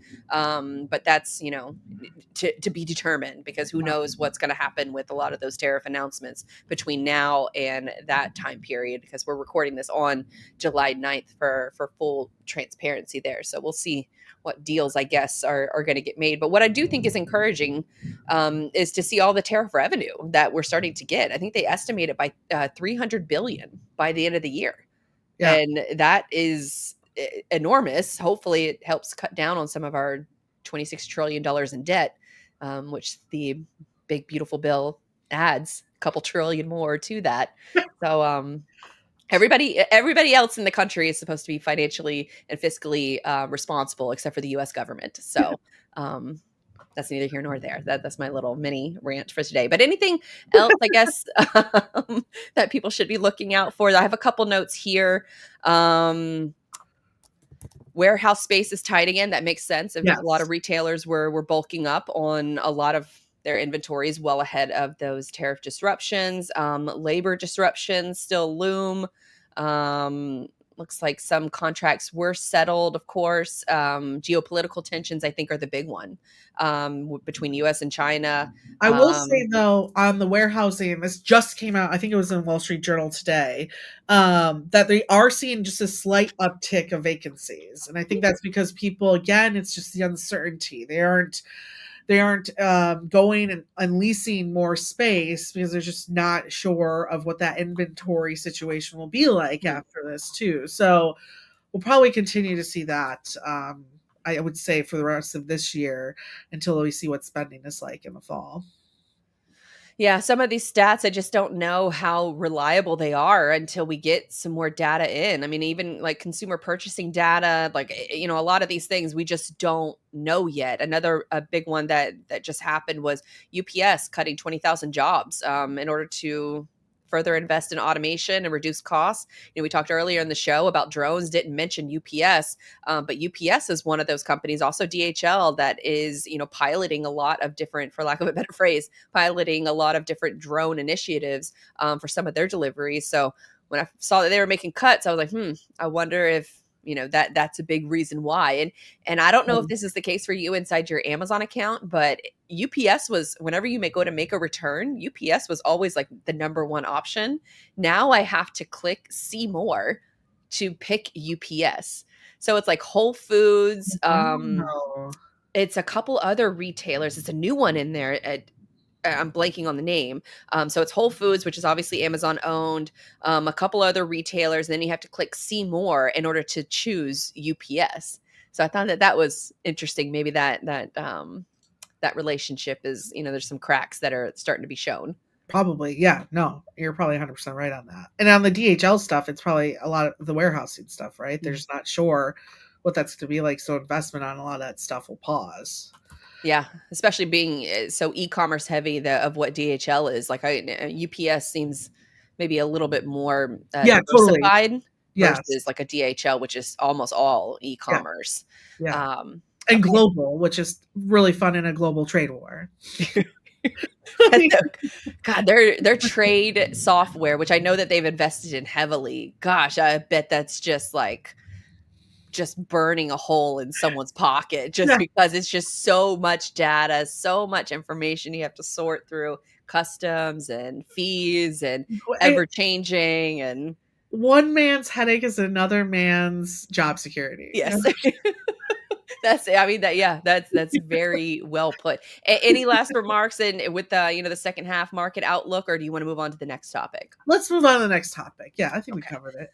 But that's to be determined because who yeah, knows what's going to happen with a lot of those tariff announcements between now and that time period because we're recording this on July 9th for full transparency there. So we'll see what deals I guess are going to get made. But what I do think is encouraging is to see all the tariff revenue that we're starting to get. I think they estimate it by 300 billion by the end of the year, yeah. and that is enormous. Hopefully, it helps cut down on some of our $26 trillion in debt, which the big beautiful bill adds a couple trillion more to that. So everybody else in the country is supposed to be financially and fiscally responsible, except for the U.S. government. So. That's neither here nor there. That's my little mini rant for today. But anything else, I guess, that people should be looking out for? I have a couple notes here. Um, Warehouse space is tight again. That makes sense. I think a lot of Yes. retailers were bulking up on a lot of their inventories well ahead of those tariff disruptions. Labor disruptions still loom. Um, Looks like some contracts were settled, of course. Geopolitical tensions, I think, are the big one between U.S. and China. I will say though, on the warehousing, this just came out. I think it was in Wall Street Journal today, that they are seeing just a slight uptick of vacancies, and I think that's because people, again, it's just the uncertainty. They aren't going and leasing more space because they're just not sure of what that inventory situation will be like Hmm. after this too. So we'll probably continue to see that. I would say for the rest of this year until we see what spending is like in the fall. Yeah, some of these stats, I just don't know how reliable they are until we get some more data in. I mean, even like consumer purchasing data, like a lot of these things we just don't know yet. Another a big one that just happened was UPS cutting 20,000 jobs in order to further invest in automation and reduce costs. We talked earlier in the show about drones, didn't mention UPS, but UPS is one of those companies, also DHL, that is piloting a lot of different, for lack of a better phrase, piloting a lot of different drone initiatives for some of their deliveries. So when I saw that they were making cuts, I was like, I wonder if that's a big reason why. And I don't know if Um, this is the case for you inside your Amazon account, but UPS was whenever you may go to make a return, UPS was always like the number one option. Now I have to click see more to pick UPS. So it's like Whole Foods, Oh. it's a couple other retailers. It's a new one in there. I'm blanking on the name. So it's Whole Foods, which is obviously Amazon owned, a couple other retailers, and then you have to click see more in order to choose UPS. So I thought that was interesting. Maybe that relationship is, there's some cracks that are starting to be shown. Probably, yeah. No, you're probably 100% right on that. And on the DHL stuff, it's probably a lot of the warehousing stuff, right? They're Mhm. just not sure what that's going to be like. So investment on a lot of that stuff will pause. Yeah, especially being so e-commerce heavy of what DHL is. Like UPS seems maybe a little bit more Yeah, totally. diversified Yes. versus like a DHL, which is almost all Yeah. e-commerce. Yeah. Um, And okay. global, which is really fun in a global trade war. God, their trade software, which I know that they've invested in heavily. Gosh, I bet that's just burning a hole in someone's pocket just Yeah. because it's just so much data, so much information you have to sort through, customs and fees and I ever changing and One man's headache is another man's job security. yes. That's I mean that yeah, that's very well put. Any last remarks and with the the second half market outlook, or do you want to move on to the next topic? Let's move on to the next topic. Yeah, I think we Okay. covered it.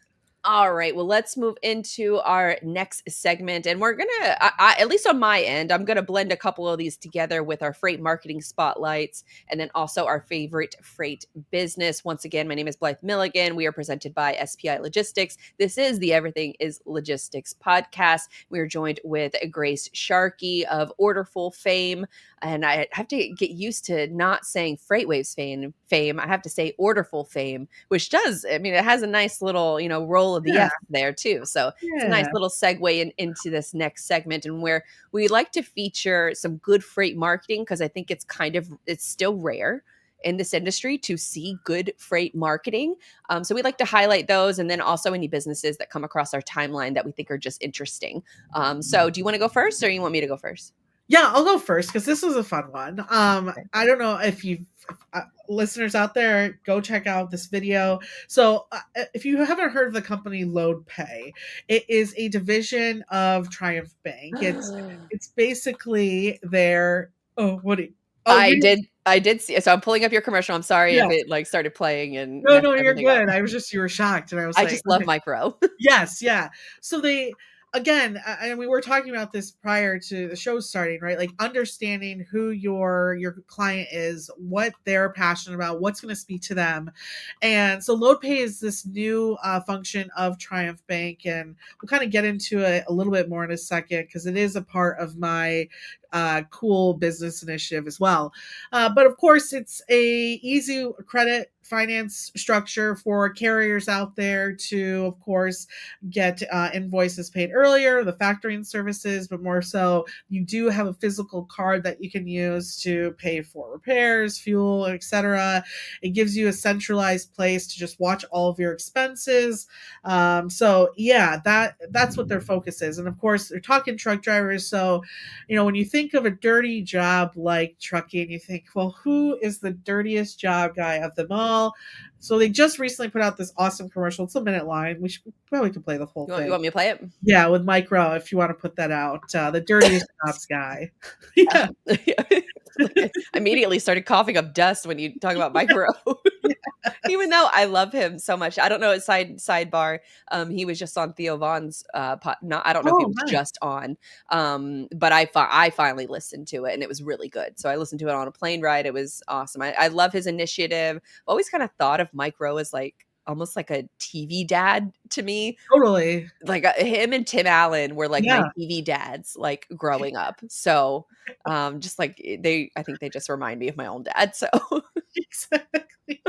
All right. Well, let's move into our next segment. And we're going to, at least on my end, I'm going to blend a couple of these together with our freight marketing spotlights and then also our favorite freight business. Once again, my name is Blythe Milligan. We are presented by SPI Logistics. This is the Everything is Logistics podcast. We are joined with Grace Sharkey of Orderful fame. And I have to get used to not saying FreightWaves fame. I have to say Orderful fame, which does, I mean, it has a nice little, roll of the Yeah. F there too. So it's a nice Yeah. little segue into this next segment and where we like to feature some good freight marketing because I think it's still rare in this industry to see good freight marketing. So we like to highlight those and then also any businesses that come across our timeline that we think are just interesting. So do you want to go first or you want me to go first? Yeah, I'll go first because this was a fun one. Okay. I don't know if you listeners out there, go check out this video. So, if you haven't heard of the company Load Pay, it is a division of Triumph Bank. It's basically their oh, what do you, oh I you did I did see so I'm pulling up your commercial. I'm sorry if yes. it like started playing and No, messed no, you're everything up. good. I was just you were shocked, and I was I like, just love okay. micro. Yes, yeah. So again, and we were talking about this prior to the show starting, right? Like understanding who your client is, what they're passionate about, what's going to speak to them, and so LoadPay is this new function of Triumph Bank, and we'll kind of get into it a little bit more in a second because it is a part of my cool business initiative as well. But of course, it's a easy credit finance structure for carriers out there to, of course, get invoices paid earlier, the factoring services, but more so, you do have a physical card that you can use to pay for repairs, fuel, etc. It gives you a centralized place to just watch all of your expenses. So yeah, that's what their focus is, and of course, they're talking truck drivers. So, when you think of a dirty job like trucking, you think, well, who is the dirtiest job guy of them all? So they just recently put out this awesome commercial. It's a minute long. We should probably could play the whole You thing. want me to play it? Yeah, with Mike Rowe, if you want to put that out. The dirtiest jobs guy. Yeah. I immediately started coughing up dust when you talk about micro. Even though I love him so much. I don't know, sidebar, he was just on Theo Vaughn's, I don't know if he Oh, was nice. just on, but I finally listened to it, and it was really good. So I listened to it on a plane ride. It was awesome. I love his initiative. I've always kinda thought of Mike Rowe as, like, almost like a TV dad to me. Totally. Like, him and Tim Allen were, like, my Yeah. TV dads, like, growing up. So, just like, I think they just remind me of my own dad, so Exactly.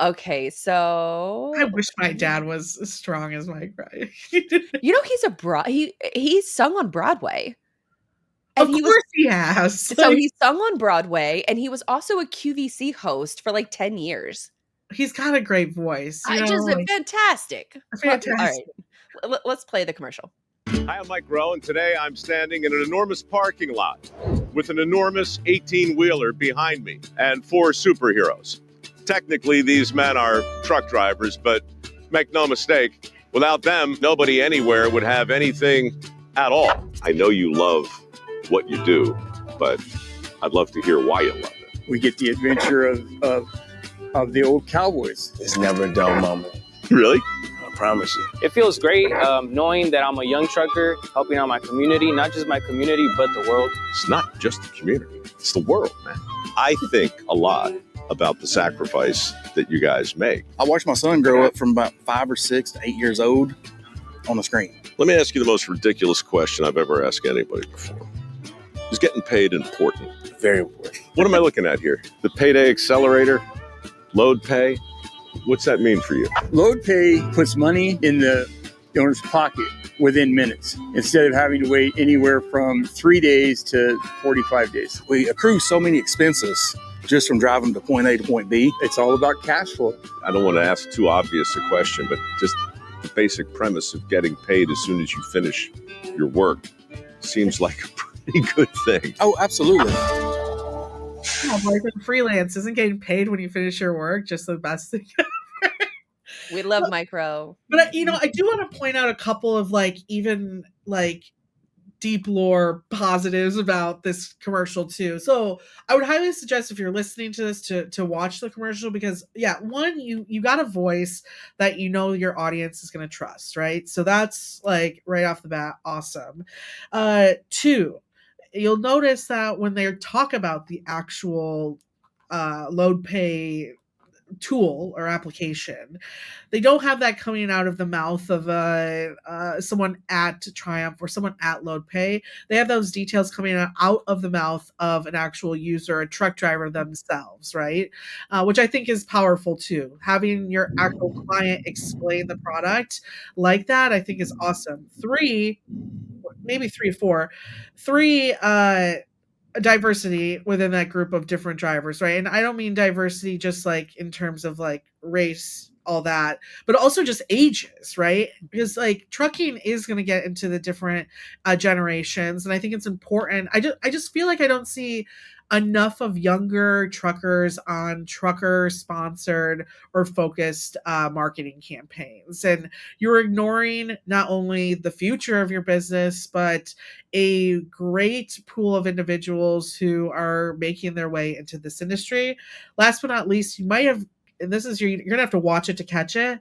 okay, I so wish my dad was as strong as Mike Rowe. he's a he sung on Broadway, and Of he was course he has. so Like, he sung on Broadway, and he was also a QVC host for, like, 10 years. he's got a great voice, I just like fantastic. Alright, fantastic. let's play the commercial. Hi, I'm Mike Rowe, and today I'm standing in an enormous parking lot with an enormous 18-wheeler behind me and 4 superheroes. Technically, these men are truck drivers, but make no mistake, without them, nobody anywhere would have anything at all. I know you love what you do, but I'd love to hear why you love it. We get the adventure of the old cowboys. It's never a dull moment. Really? I promise you. It feels great knowing that I'm a young trucker helping out my community, not just my community, but the world. It's not just the community, it's the world, man. I think a lot about the sacrifice that you guys make. I watched my son grow up from about 5 or 6 to 8 years old on the screen. Let me ask you the most ridiculous question I've ever asked anybody before. Is getting paid important? Very important. What am I looking at here? The payday accelerator, load pay. What's that mean for you? Load pay puts money in the owner's pocket within minutes instead of having to wait anywhere from 3 days to 45 days. We accrue so many expenses just from driving to point A to point B. It's all about cash flow. I don't want to ask too obvious a question, but just the basic premise of getting paid as soon as you finish your work seems like a pretty good thing. Oh, absolutely. Yeah, like in freelance, isn't getting paid when you finish your work just the best thing? We love micro. But I do want to point out a couple of even deep lore positives about this commercial too. So I would highly suggest, if you're listening to this, to watch the commercial, because one, you got a voice that your audience is going to trust, right? So that's right off the bat awesome. Two, you'll notice that when they talk about the actual load pay tool or application, they don't have that coming out of the mouth of someone at Triumph or someone at LoadPay. They have those details coming out of the mouth of an actual user, a truck driver themselves, right? Which I think is powerful too. Having your actual client explain the product like that, I think is awesome. Three, maybe 3 or 4. 3, diversity within that group of different drivers, right? And I don't mean diversity just in terms of race, all that, but also just ages, right? Because trucking is going to get into the different generations, and I think it's important. I just feel like I don't see enough of younger truckers on trucker sponsored or focused marketing campaigns, and you're ignoring not only the future of your business, but a great pool of individuals who are making their way into this industry. Last but not least, you might have, and this is you're gonna have to watch it to catch it,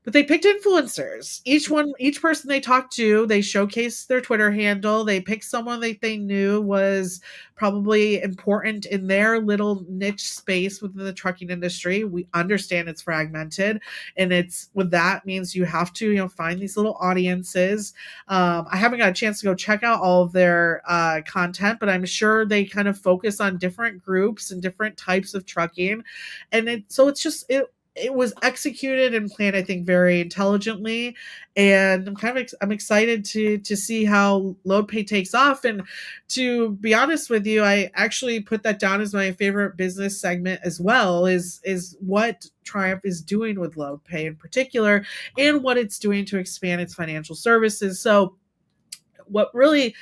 but they picked influencers. Each person they talked to, they showcased their Twitter handle. They picked someone they knew was probably important in their little niche space within the trucking industry. We understand it's fragmented, and it's with that means you have to find these little audiences. I haven't got a chance to go check out all of their content, but I'm sure they kind of focus on different groups and different types of trucking, and it was executed and planned, I think, very intelligently, and I'm excited to see how LoadPay takes off. And to be honest with you, I actually put that down as my favorite business segment as well. Is what Triumph is doing with LoadPay in particular, and what it's doing to expand its financial services. So, what really,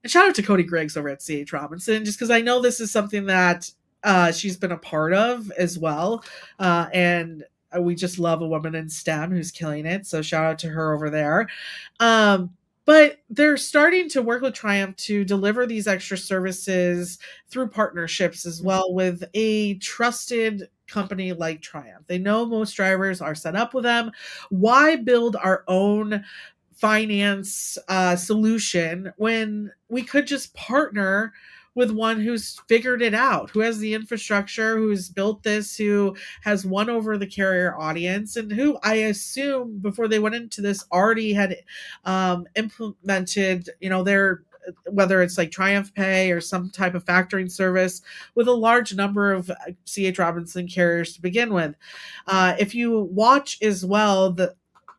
and shout out to Cody Griggs over at CH Robinson, just because I know this is something that she's been a part of as well. And we just love a woman in STEM who's killing it. So shout out to her over there. But they're starting to work with Triumph to deliver these extra services through partnerships as well with a trusted company like Triumph. They know most drivers are set up with them. Why build our own finance solution when we could just partner with one who's figured it out, who has the infrastructure, who's built this, who has won over the carrier audience, and who I assume before they went into this already had implemented, their, whether it's Triumph Pay or some type of factoring service with a large number of CH Robinson carriers to begin with. If you watch as well, the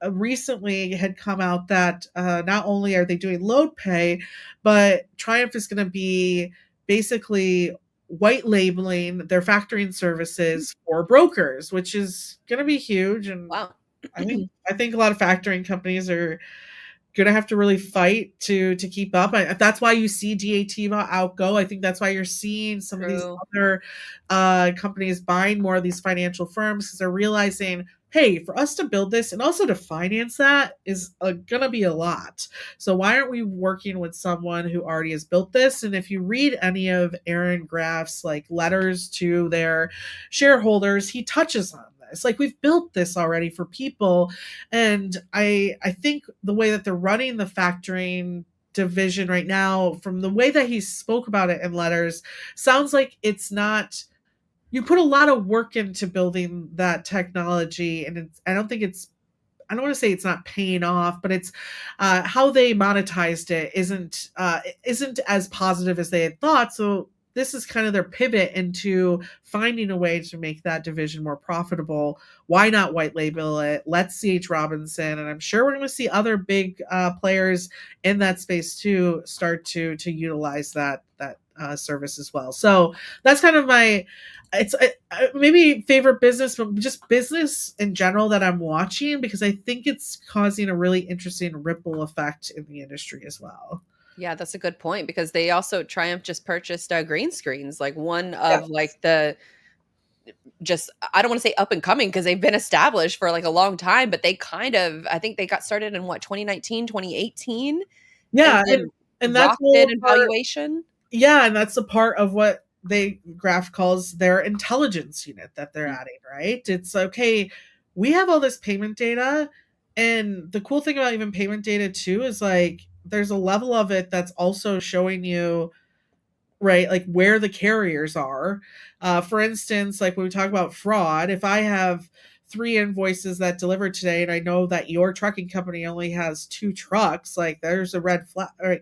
recently had come out that not only are they doing load pay, but Triumph is going to be basically white labeling their factoring services for brokers, which is going to be huge. And wow. I think a lot of factoring companies are going to have to really fight to keep up. That's why you see DATVA outgo. I think that's why you're seeing some of these other companies buying more of these financial firms, because they're realizing, hey, for us to build this and also to finance that is going to be a lot. So why aren't we working with someone who already has built this? And if you read any of Aaron Graff's letters to their shareholders, he touches on this. We've built this already for people. And I think the way that they're running the factoring division right now, from the way that he spoke about it in letters, sounds like it's not, you put a lot of work into building that technology, and I don't think it's I don't want to say it's not paying off, but it's how they monetized it isn't as positive as they had thought. So this is kind of their pivot into finding a way to make that division more profitable. Why not white label it? Let's CH Robinson, and I'm sure we're going to see other big players in that space too start to utilize that service as well. So that's kind of my it's maybe favorite business, but just business in general that I'm watching, because I think it's causing a really interesting ripple effect in the industry as well. Yeah, that's a good point, because they also Triumph just purchased green screens, like one of Yes. like the just I don't want to say up and coming because they've been established for like a long time, but they kind of I think they got started in what 2019, 2018, and Yeah, then and that's rocketed all in part. valuation. Yeah, and that's a part of what they Graph calls their intelligence unit that they're Mm. adding, right? It's okay, we have all this payment data, and the cool thing about even payment data too is like there's a level of it that's also showing you, right, like where the carriers are. For instance, like when we talk about fraud, if I have three invoices that delivered today and I know that your trucking company only has two trucks, like there's a red flag. Right?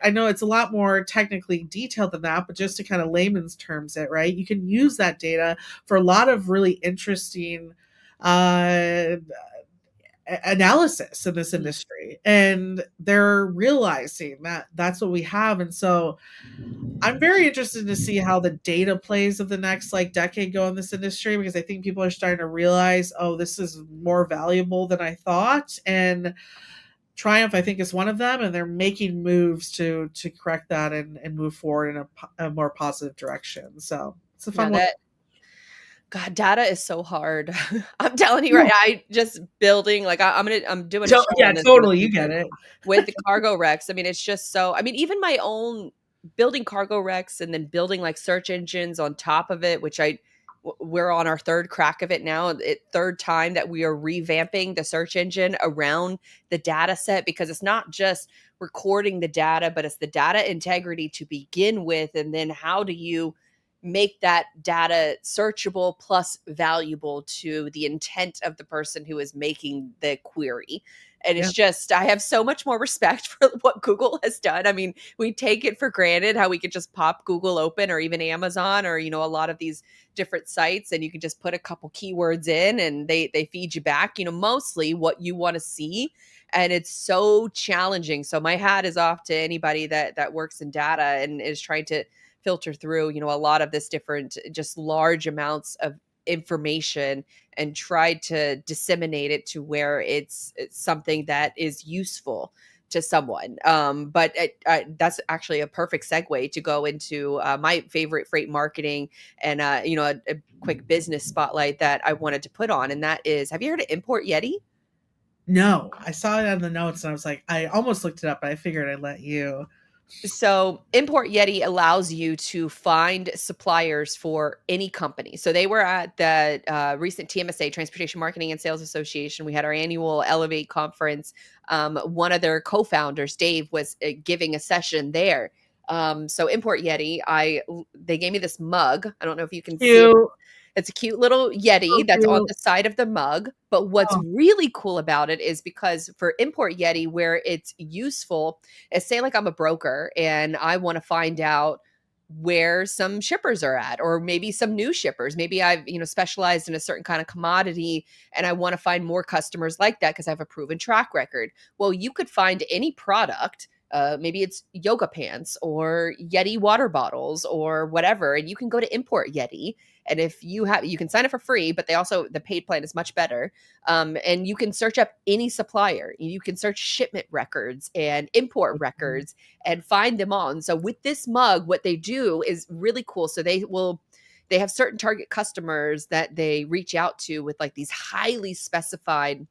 I know it's a lot more technically detailed than that, but just to kind of layman's terms it, right, you can use that data for a lot of really interesting uh analysis in this Mm. industry, and they're realizing that that's what we have. And so I'm very interested to see how the data plays of the next like decade go in this industry, because I think people are starting to realize, oh, this is more valuable than I thought. And Triumph, I think, is one of them, and they're making moves to correct that and move forward in a more positive direction. So it's a Yeah, fun one. that God, data is so hard. I'm telling you, right? I just building like I'm doing a So, show yeah, on this in the totally, you get future it. with the cargo wrecks. I mean, it's just so. I mean, even my own building cargo wrecks and then building like search engines on top of it, which we're on our third crack of it now. Third time that we are revamping the search engine around the data set, because it's not just recording the data, but it's the data integrity to begin with, and then how do you make that data searchable plus valuable to the intent of the person who is making the query. And Yeah. it's just, I have so much more respect for what Google has done. I mean, we take it for granted how we could just pop Google open, or even Amazon, or, a lot of these different sites, and you can just put a couple keywords in and they feed you back, mostly what you want to see. And it's so challenging. So my hat is off to anybody that works in data and is trying to filter through, a lot of this different, just large amounts of information and try to disseminate it to where it's something that is useful to someone. But that's actually a perfect segue to go into my favorite freight marketing and, a quick business spotlight that I wanted to put on. And that is, have you heard of Import Yeti? No, I saw it on the notes and I was like, I almost looked it up, but I figured I'd let you. So Import Yeti allows you to find suppliers for any company. So they were at the recent TMSA, Transportation Marketing and Sales Association. We had our annual Elevate conference. One of their co-founders, Dave, was giving a session there. So Import Yeti, they gave me this mug. I don't know if you can see it. Cute. It's a cute little So Yeti that's on cute. the side of the mug. But what's Oh, really cool about it is because for Import Yeti, where it's useful is, say like I'm a broker and I want to find out where some shippers are at, or maybe some new shippers. Maybe I've, specialized in a certain kind of commodity and I want to find more customers like that because I have a proven track record. Well, you could find any product. Maybe it's yoga pants or Yeti water bottles or whatever. And you can go to Import Yeti. And if you can sign up for free, but the paid plan is much better. And you can search up any supplier. You can search shipment records and import records and find them all. And so with this mug, what they do is really cool. So they have certain target customers that they reach out to with like these highly specified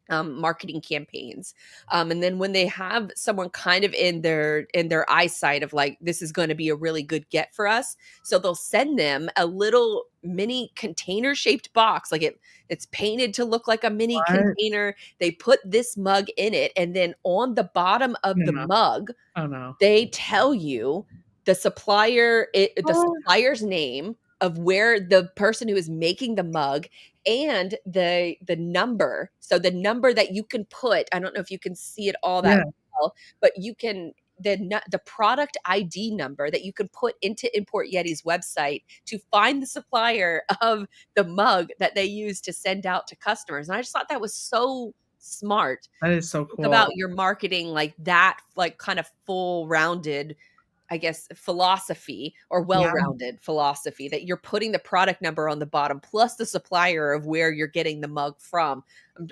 marketing campaigns. And then when they have someone kind of in their eyesight of like, this is going to be a really good get for us. So they'll send them a little mini container shaped box. Like it's painted to look like a mini what? container. They put this mug in it. And then on the bottom of the No. mug, Oh no. they tell you the Oh, supplier's name, of where the person who is making the mug and the number. So the number that you can put, I don't know if you can see it all that Yeah, well, but you can the product ID number that you can put into Import Yeti's website to find the supplier of the mug that they use to send out to customers. And I just thought that was so smart. that is so Think about cool. your marketing like that, like kind of full rounded, I guess, philosophy or Yeah, well-rounded philosophy that you're putting the product number on the bottom plus the supplier of where you're getting the mug from.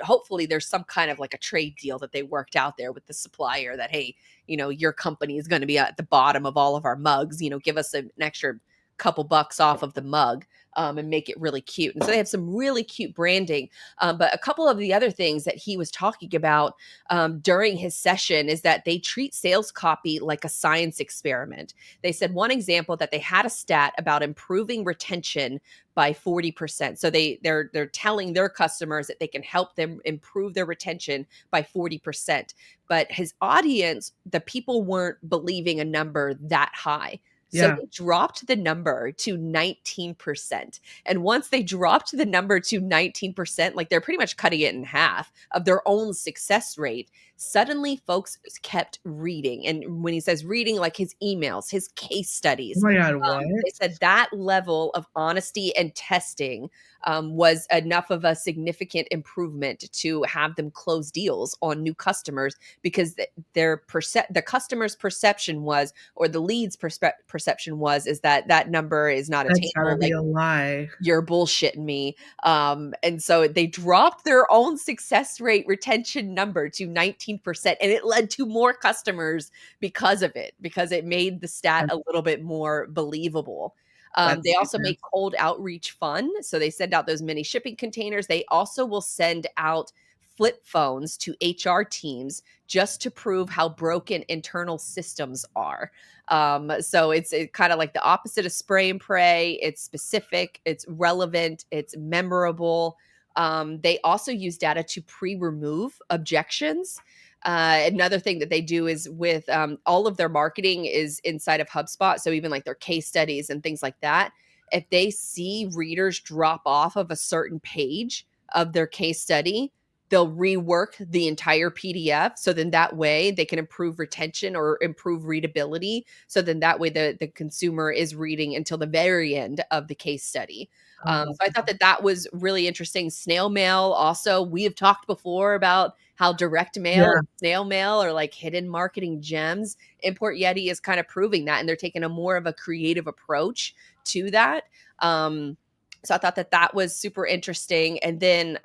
Hopefully there's some kind of like a trade deal that they worked out there with the supplier that, hey, your company is going to be at the bottom of all of our mugs, give us an extra couple bucks off of the mug, and make it really cute. And so they have some really cute branding. But a couple of the other things that he was talking about during his session is that they treat sales copy like a science experiment. They said one example that they had a stat about improving retention by 40%. So they're telling their customers that they can help them improve their retention by 40%. But his audience, the people weren't believing a number that high. So yeah. they dropped the number to 19%. And once they dropped the number to 19%, like they're pretty much cutting it in half of their own success rate, suddenly folks kept reading. And when he says reading, like his emails, his case Oh studies, my God, what? they said that level of honesty and testing was enough of a significant improvement to have them close deals on new customers because the customer's perception was, or the lead's perception was, is that number is not That's gotta attainable. be Like, a lie. you're bullshitting me. And so they dropped their own success rate retention number to 19%, and it led to more customers because of it, because it made the stat That's a little bit more believable. that's They also genius. make cold outreach fun. So they send out those mini shipping containers. They also will send out flip phones to HR teams just to prove how broken internal systems are. So it's kind of like the opposite of spray and pray. It's specific, it's relevant, it's memorable. They also use data to pre-remove objections. Another thing that they do is with all of their marketing is inside of HubSpot. So even like their case studies and things like that, if they see readers drop off of a certain page of their case study, they'll rework the entire PDF. So then that way they can improve retention or improve readability. So then that way the consumer is reading until the very end of the case study. Oh, So I thought that was really interesting. Snail mail also, we have talked before about how direct mail yeah. and snail mail are like hidden marketing gems. Import Yeti is kind of proving that, and they're taking a more of a creative approach to that. So I thought that was super interesting. And then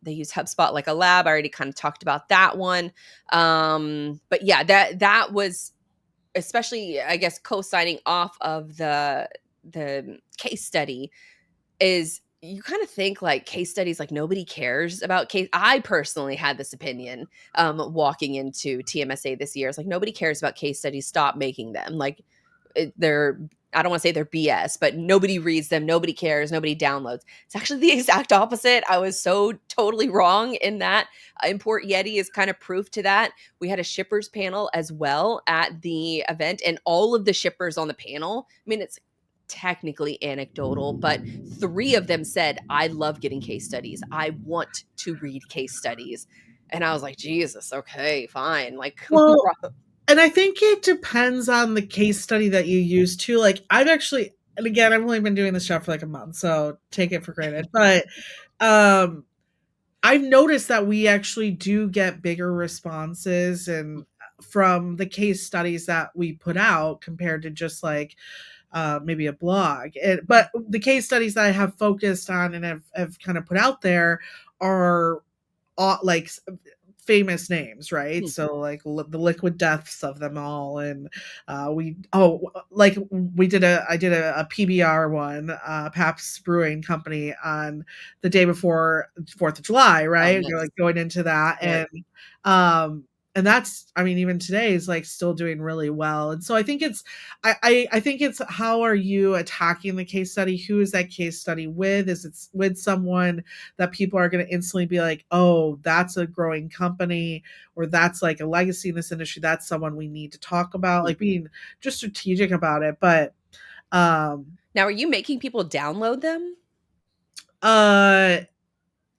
they use HubSpot like a lab. I already kind of talked about that one. But yeah, that was especially, I guess, co-signing off of the case study is you kind of think like case studies, like nobody cares about case. I personally had this opinion walking into TMSA this year. It's like nobody cares about case studies. Stop making them. Like they're, I don't want to say they're BS, but nobody reads them, nobody cares, nobody downloads. It's actually the exact opposite. I was so totally wrong in that. Import Yeti is kind of proof to that. We had a shippers panel as well at the event, and all of the shippers on the panel, I mean, it's technically anecdotal, but 3 of them said, I love getting case studies. I want to read case studies. And I was like, Jesus, okay, fine. Like, Well, and I think it depends on the case study that you use too. Like I've actually, and again, I've only been doing this job for like a month, so take it for granted. But um I've noticed that we actually do get bigger responses and from the case studies that we put out compared to just like maybe a blog. But the case studies that I have focused on and have kind of put out there are like famous names, right? So like the liquid deaths of them all, and I did a PBR one, Pabst Brewing Company on the day before 4th of July, oh, right? You're nice. like going into that, Right. and that's, I mean, even today is like still doing really well. And so I think I think it's how are you attacking the case study? Who is that case study with? Is it with someone that people are going to instantly be like, oh, that's a growing company, or that's like a legacy in this industry. That's someone we need to talk about, like being just strategic about it. But Now, Now, are you making people download them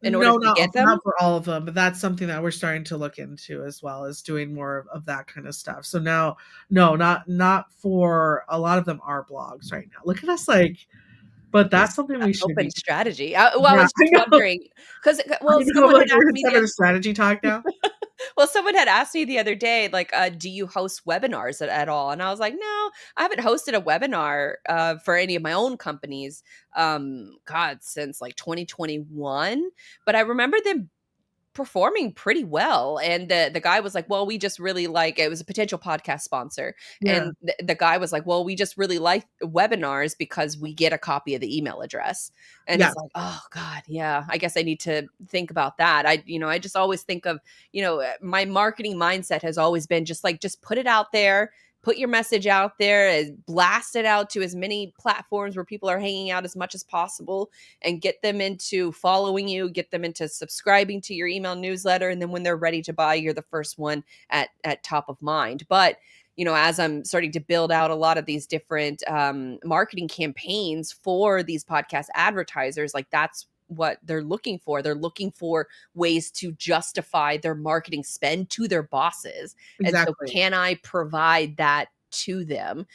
in order No, to get them? not for all of them, but that's something that we're starting to look into as well, as doing more of that kind of stuff. So now, no, not for a lot of them are blogs right now. Look at us, like, but that's something we should Open be. strategy. I Yeah, was I just know. wondering because, I well, know, someone like had we're asked gonna me have a strategy talk now. well, someone had asked me the other day, like, do you host webinars at all? And I was like, no, I haven't hosted a webinar for any of my own companies, God, since like 2021. But I remember them performing pretty well, and the guy was like, well, we just really like, it was a potential podcast sponsor, Yeah, and the guy was like, well, we just really like webinars because we get a copy of the email address. And yeah, it's like, oh god, yeah, I guess I need to think about that. I just always think of, my marketing mindset has always been just put it out there, put your message out there, blast it out to as many platforms where people are hanging out as much as possible, and get them into following you, get them into subscribing to your email newsletter. And then when they're ready to buy, you're the first one at top of mind. But as I'm starting to build out a lot of these different marketing campaigns for these podcast advertisers, like that's what they're looking for. They're looking for ways to justify their marketing spend to their bosses. And so exactly. can I provide that to them?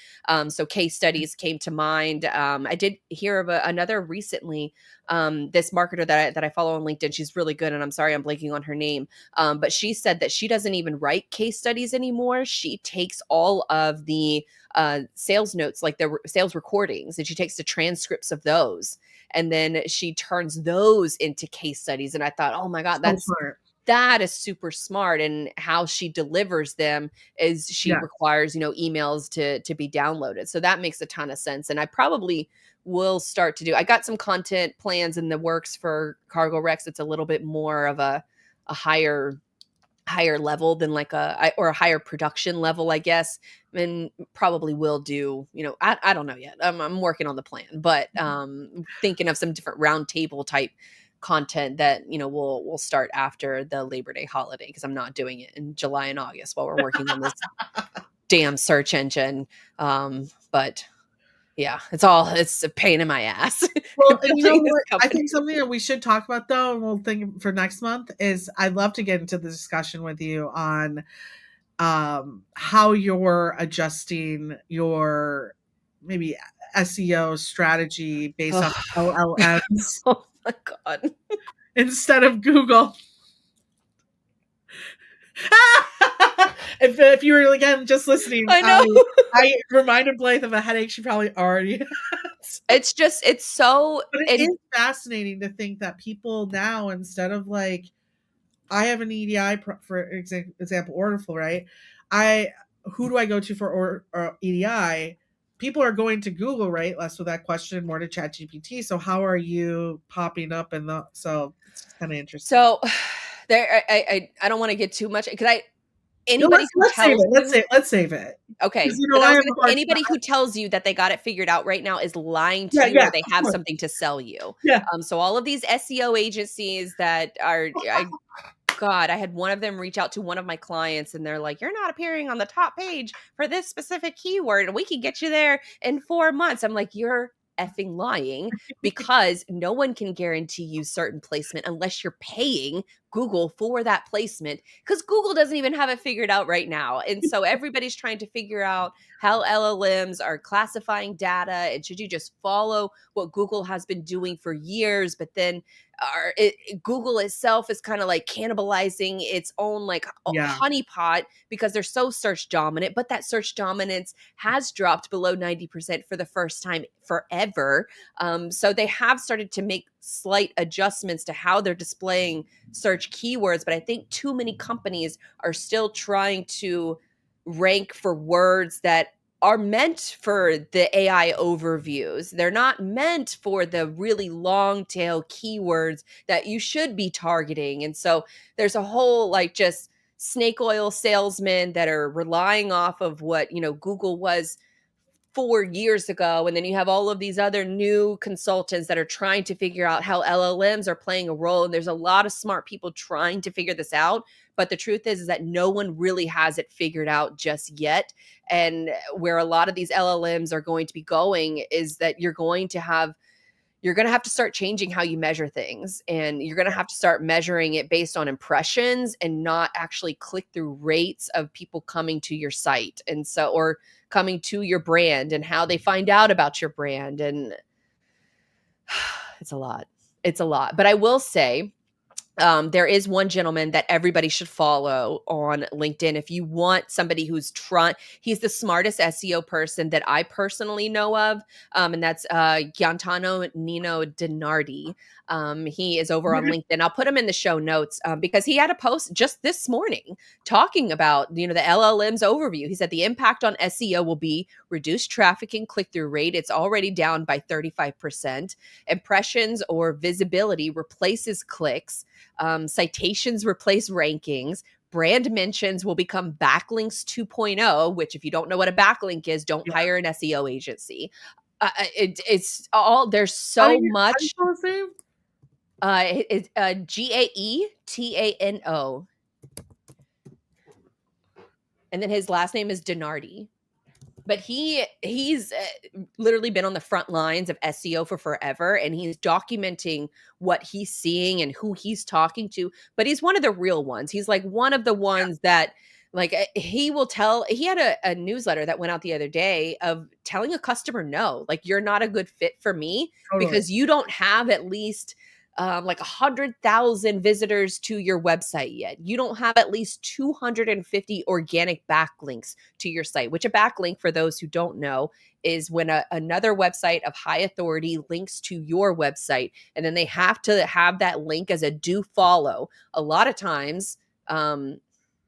So case studies came to mind. I did hear of another recently, this marketer that I follow on LinkedIn. She's really good, and I'm sorry I'm blanking on her name. But she said that she doesn't even write case studies anymore. She takes all of the sales notes, like the sales recordings, and she takes the transcripts of those, and then she turns those into case studies. And I thought, oh my God, So smart. that is super smart. And how she delivers them is she Yeah, requires, emails to be downloaded. So that makes a ton of sense. And I probably will start to do, I got some content plans in the works for Cargo Rex. It's a little bit more of a higher level than like or a higher production level, I guess. And probably will do, I don't know yet. I'm working on the plan, but thinking of some different round table type content that, we'll start after the Labor Day holiday, because I'm not doing it in July and August while we're working on this damn search engine. But yeah, it's a pain in my ass. well, and you know building this what? I company. think something that we should talk about, though, and we'll think for next month, is I'd love to get into the discussion with you on how you're adjusting your maybe SEO strategy based off LLMs Oh my God. instead of Google. If you were again just listening, I know. I reminded Blythe of a headache she probably already has. It's so, But it is fascinating to think that people now, instead of like, I have an EDI for example, order flow, right? Who do I go to for EDI? People are going to Google, right? Less with that question, more to ChatGPT. So how are you popping up in the? So it's kind of interesting. so there, I don't want to get too much, because No, anybody who let's save tells it. you, Let's save it. okay, Because because I I was have gonna a say, hard time. anybody who tells you that they got it figured out right now is lying to Yeah, you, yeah, or they of have course. something to sell you. Yeah. So all of these SEO agencies that are, God, I had one of them reach out to one of my clients, and they're like, you're not appearing on the top page for this specific keyword, and we can get you there in 4 months. I'm like, you're effing lying, because no one can guarantee you certain placement unless you're paying Google for that placement, because Google doesn't even have it figured out right now. And so everybody's trying to figure out how LLMs are classifying data, and should you just follow what Google has been doing for years, but then Google itself is kind of like cannibalizing its own like Yeah. honeypot, because they're so search dominant, but that search dominance has dropped below 90% for the first time forever. So they have started to make slight adjustments to how they're displaying search keywords, but I think too many companies are still trying to rank for words that are meant for the AI overviews. They're not meant for the really long tail keywords that you should be targeting. And so there's a whole like just snake oil salesmen that are relying off of what, Google was 4 years ago. And then you have all of these other new consultants that are trying to figure out how LLMs are playing a role. And there's a lot of smart people trying to figure this out, But the truth is that no one really has it figured out just yet. And where a lot of these LLMs are going to be going is that you're going to have to start changing how you measure things, and you're going to have to start measuring it based on impressions and not actually click-through rates of people coming to your site, and so, or coming to your brand and how they find out about your brand. And it's a lot. It's a lot. But I will say, there is one gentleman that everybody should follow on LinkedIn. If you want somebody who's he's the smartest SEO person that I personally know of. And that's Giantano Nino Dinardi. He is over on LinkedIn. I'll put him in the show notes because he had a post just this morning talking about, the LLM's overview. He said the impact on SEO will be reduced traffic and click-through rate. It's already down by 35%. Impressions or visibility replaces clicks. Citations replace rankings. Brand mentions will become backlinks 2.0, which if you don't know what a backlink is, don't hire an SEO agency. It's all, there's so much. How do you spell his name? It's Gaetano. And then his last name is Dinardi. But he's literally been on the front lines of SEO for forever, and he's documenting what he's seeing and who he's talking to. But he's one of the real ones. He's like one of the ones that, like, he will tell. He had a newsletter that went out the other day of telling a customer, no, like, you're not a good fit for me because you don't have at least like 100,000 visitors to your website yet. You don't have at least 250 organic backlinks to your site, which a backlink, for those who don't know, is when another website of high authority links to your website, and then they have to have that link as a do follow. A lot of times, a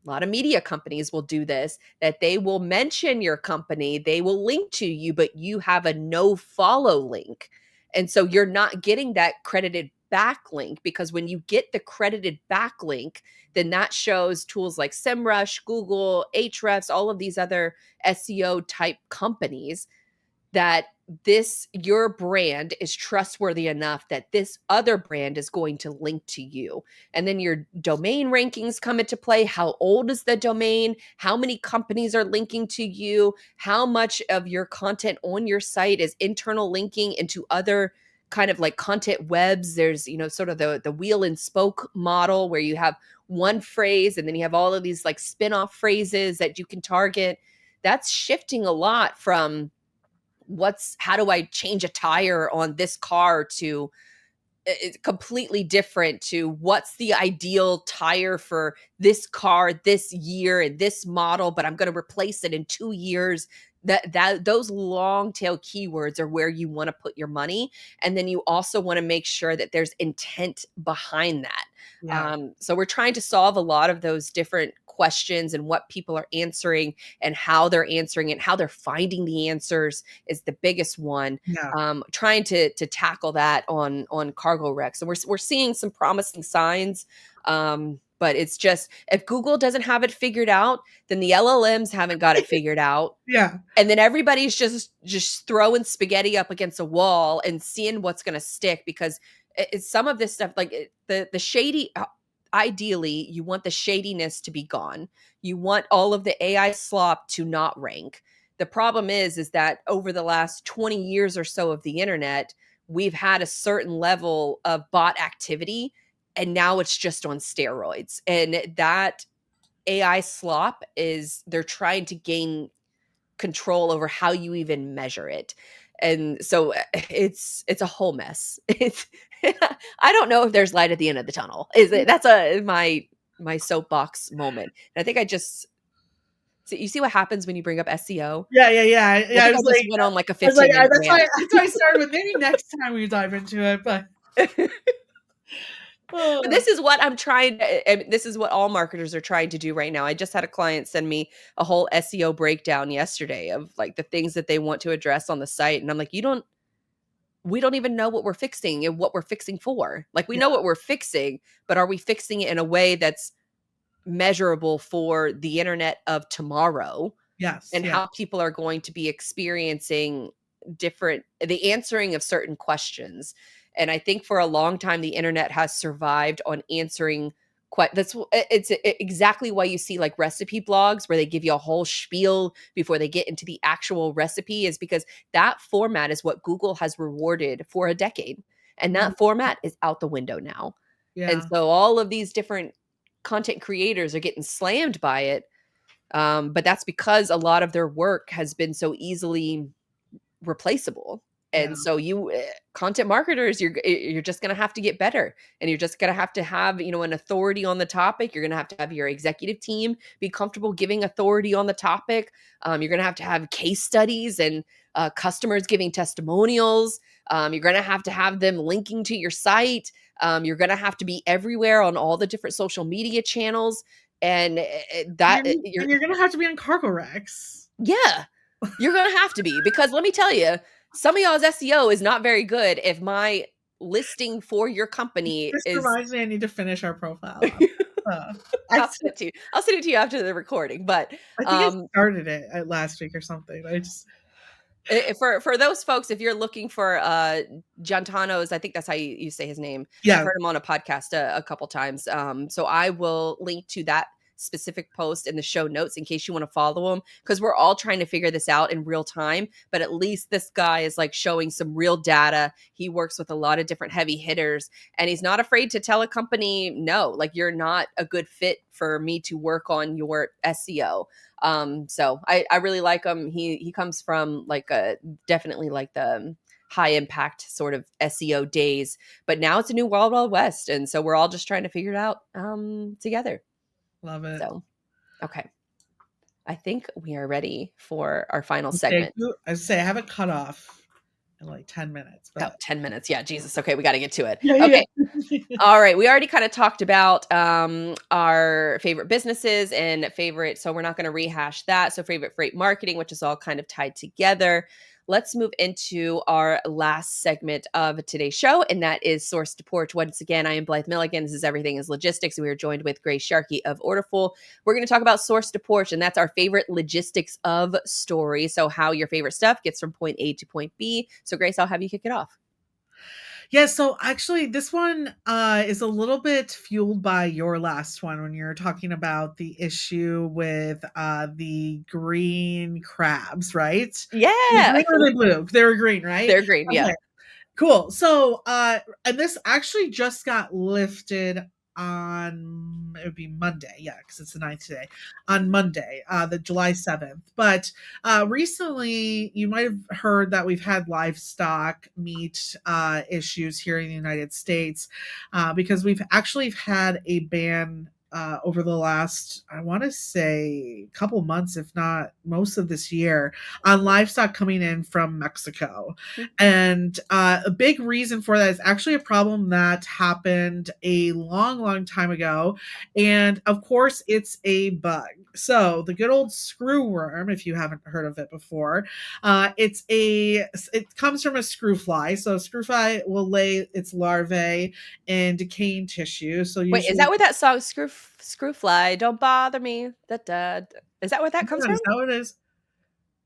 lot of media companies will do this, that they will mention your company, they will link to you, but you have a no follow link. And so you're not getting that credited backlink, because when you get the credited backlink, then that shows tools like SEMrush, Google, Ahrefs, all of these other SEO type companies that your brand is trustworthy enough that this other brand is going to link to you. And then your domain rankings come into play. How old is the domain? How many companies are linking to you? How much of your content on your site is internal linking into other kind of like content webs? There's, sort of the wheel and spoke model where you have one phrase and then you have all of these like spin-off phrases that you can target. That's shifting a lot from how do I change a tire on this car to it's completely different to what's the ideal tire for this car this year and this model, but I'm going to replace it in 2 years. That those long tail keywords are where you want to put your money. And then you also want to make sure that there's intent behind that. Yeah. So we're trying to solve a lot of those different questions, and what people are answering and how they're answering it, how they're finding the answers is the biggest one. Yeah. Trying to tackle that on Cargo Rex. And we're seeing some promising signs. But it's just, if Google doesn't have it figured out, then the LLMs haven't got it figured out. Yeah. And then everybody's just throwing spaghetti up against a wall and seeing what's going to stick, because it's some of this stuff, like the shady, ideally you want the shadiness to be gone. You want all of the AI slop to not rank. The problem is that over the last 20 years or so of the internet, we've had a certain level of bot activity, and now it's just on steroids. And that AI slop they're trying to gain control over how you even measure it. And so it's a whole mess. I don't know if there's light at the end of the tunnel. That's my soapbox moment. And I think so you see what happens when you bring up SEO? Yeah. I was like, went on like a 15 minute that's why I started with, maybe next time we dive into it, but But this is what this is what all marketers are trying to do right now. I just had a client send me a whole SEO breakdown yesterday of like the things that they want to address on the site. And I'm like, we don't even know what we're fixing and what we're fixing for. Like, we know what we're fixing, but are we fixing it in a way that's measurable for the internet of tomorrow? Yes. And how people are going to be experiencing the answering of certain questions. And I think for a long time, the internet has survived on answering It's exactly why you see like recipe blogs where they give you a whole spiel before they get into the actual recipe, is because that format is what Google has rewarded for a decade. And that format is out the window now. And Yeah. so all of these different content creators are getting slammed by it. But that's because a lot of their work has been so easily replaceable. Yeah. And so content marketers, you're just going to have to get better, and you're just going to have, an authority on the topic. You're going to have your executive team be comfortable giving authority on the topic. You're going to have case studies and customers giving testimonials. You're going to have them linking to your site. You're going to have to be everywhere on all the different social media channels. And you're going to have to be on Cargo Rex. Yeah. You're going to have to be, because let me tell you, some of y'all's SEO is not very good if my listing for your company This is... reminds me I need to finish our profile. I'll send it to you. I'll send it to you after the recording. But I think I started it last week or something. I just... For those folks, if you're looking for Giantano's, I think that's how you say his name. Yeah. I've heard him on a podcast a couple times. So I will link to that specific post in the show notes in case you want to follow him, because we're all trying to figure this out in real time. But at least this guy is like showing some real data. He works with a lot of different heavy hitters, and he's not afraid to tell a company, no, like, you're not a good fit for me to work on your SEO. So I really like him. He comes from definitely like the high impact sort of SEO days, but now it's a new wild west. And so we're all just trying to figure it out together. Love it. So, okay. I think we are ready for our final segment. I say I have it cut off in like 10 minutes. But... 10 minutes. Yeah, Jesus. Okay, we got to get to it. Yeah, okay. Yeah. All right. We already kind of talked about our favorite businesses and favorite, so we're not going to rehash that. So favorite freight marketing, which is all kind of tied together. Let's move into our last segment of today's show, and that is Source-to-porch. Once again, I am Blythe Milligan. This is Everything is Logistics. We are joined with Grace Sharkey of Orderful. We're going to talk about Source-to-porch, and that's our favorite logistics of story. So how your favorite stuff gets from point A to point B. So Grace, I'll have you kick it off. Yeah, so actually this one is a little bit fueled by your last one when you're talking about the issue with the green crabs, right? Yeah. Green or they blue? They were green, right? They're green, yeah. Cool. So and this actually just got lifted on, it would be Monday, because it's the 9th today, on Monday, the July 7th. But recently you might have heard that we've had livestock meat issues here in the United States, because we've actually had a ban over the last, I want to say, couple months, if not most of this year, on livestock coming in from Mexico. And a big reason for that is actually a problem that happened a long time ago. And of course, it's a bug. So the good old screwworm, if you haven't heard of it before, it comes from a screw fly. So a screw fly will lay its larvae in decaying tissue. So usually, wait, is that where that song "Screw Fly Don't Bother Me"? Is that where that comes from? Is that what it is?